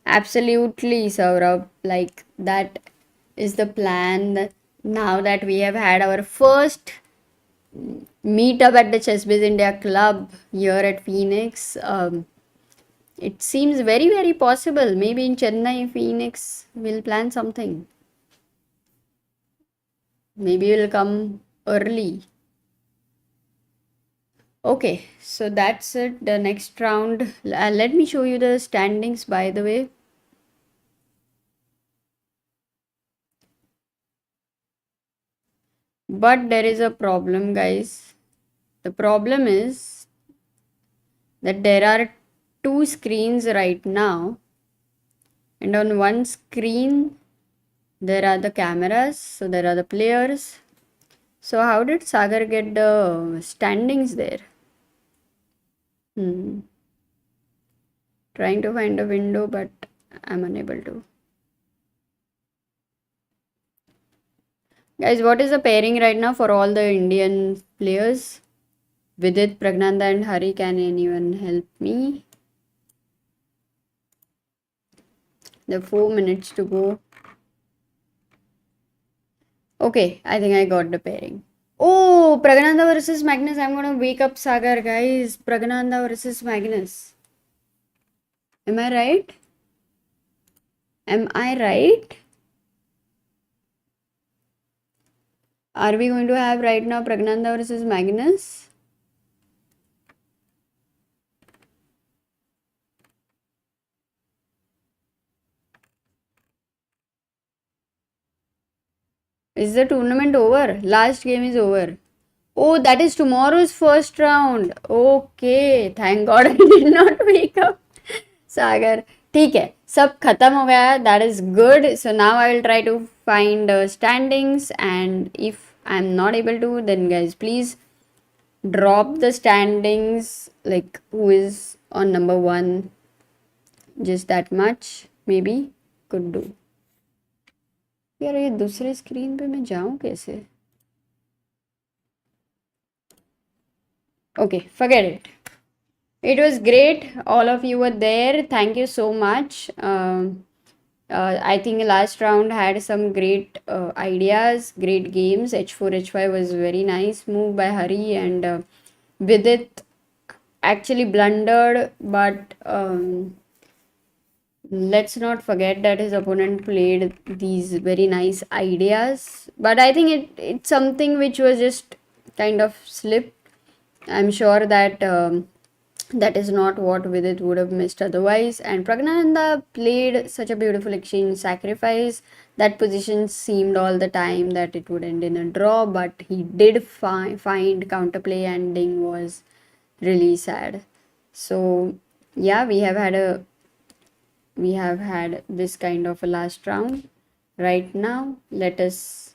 Absolutely, Saurabh. Like, that is the plan. Now that we have had our first meetup at the ChessBase India Club here at Phoenix, it seems very, very possible. Maybe in Chennai, Phoenix, we'll plan something. Maybe we'll come early. Okay, so that's it. The next round. Let me show you the standings, by the way. But there is a problem, guys. The problem is that there are two screens right now, and on one screen there are the cameras, so there are the players. So how did Sagar get the standings there? Trying to find a window, but I'm unable to. Guys, what is the pairing right now for all the Indian players? Vidit, Pragnanda and Hari, can anyone help me? There are 4 minutes to go. Okay, I think I got the pairing. Oh, Pragnanda versus Magnus. I'm gonna wake up Sagar, guys. Pragnanda versus Magnus. Am I right? Am I right? Are we going to have right now Pragnanda versus Magnus? Is the tournament over? Last game is over. Oh, that is tomorrow's first round. Okay, thank God I did not wake up. Sagar, ठीक है, सब खत्म हो गया. That is good. So now I will try to find standings, and if I'm not able to, then guys, please drop the standings, like who is on number 1. Just that much, maybe could do. यार ये दूसरे screen पे मैं जाऊं कैसे? Okay, forget it. It was great. All of you were there. Thank you so much. I think last round had some great ideas, great games. H4, H5 was very nice move by Hari, and Vidit actually blundered, but let's not forget that his opponent played these very nice ideas. But I think it's something which was just kind of slipped. I'm sure that That is not what Vidit would have missed otherwise. And Pragnananda played such a beautiful exchange sacrifice. That position seemed all the time that it would end in a draw, but he did find counterplay ending was really sad. So yeah, we have had this kind of a last round. Right now, let us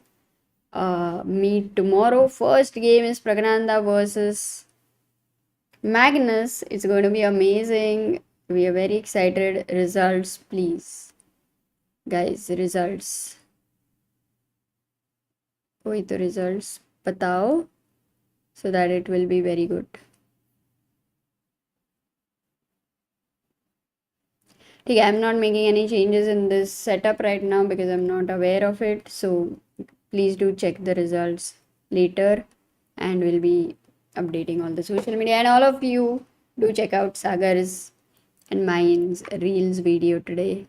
meet tomorrow. First game is Pragnananda versus Magnus. It's going to be amazing. We are very excited. Results, please. Guys, results. कोई तो results बताओ so that it will be very good. Okay, I'm not making any changes in this setup right now because I'm not aware of it. So please do check the results later, and we'll be updating all the social media. And all of you do check out Sagar's and mine's Reels video today.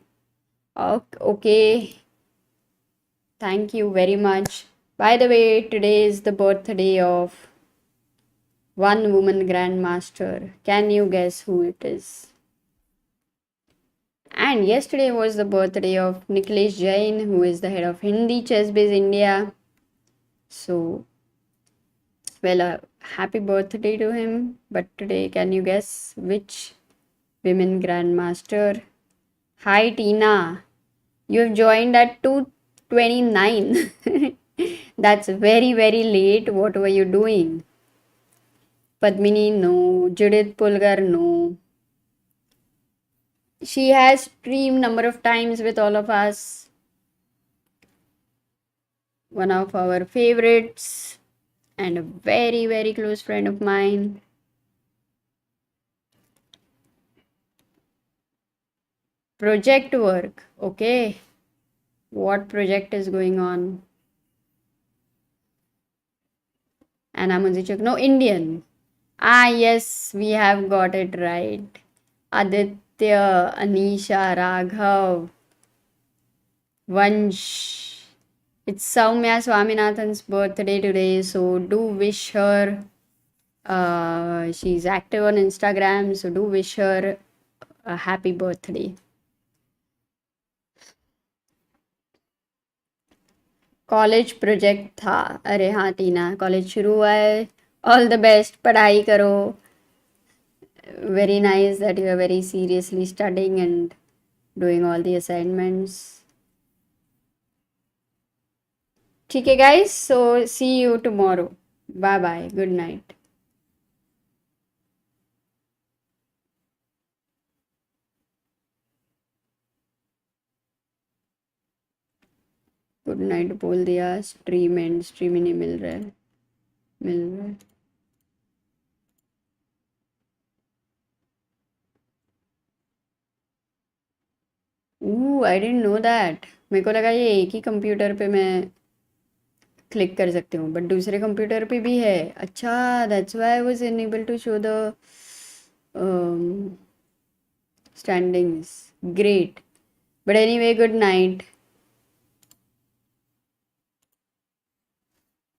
Okay. Thank you very much. By the way, today is the birthday of one woman grandmaster. Can you guess who it is? And yesterday was the birthday of Nikhilesh Jain, who is the head of Hindi ChessBase India. So, well, happy birthday to him. But today, can you guess which women grandmaster? Hi, Tina. You have joined at 2:29. That's very, very late. What were you doing? Padmini, no. Judith Pulgar, no. She has streamed number of times with all of us. One of our favorites and a very, very close friend of mine. Project work. Okay. What project is going on? Anna Munzichuk. No, Indian. Ah, yes, we have got it right. Aditya, Anisha, Raghav, Vansh. It's Soumya Swaminathan's birthday today, so do wish her. She's active on Instagram, so do wish her a happy birthday. College project था. अरे हाँ टीना, college शुरू हुआ है. All the best, पढ़ाई करो. Very nice that you are very seriously studying and doing all the assignments. ठीक है guys, so see you tomorrow. Bye bye, good night. Good night बोल दिया. स्ट्रीम ही नहीं मिल रहा है. मिल रहा है. I didn't know that. मेरे को लगा ये एक ही कंप्यूटर पे मैं क्लिक कर सकती हूँ, बट दूसरे कंप्यूटर पे भी है. अच्छा, that's why I was unable to show the standings. Great. But anyway, good night.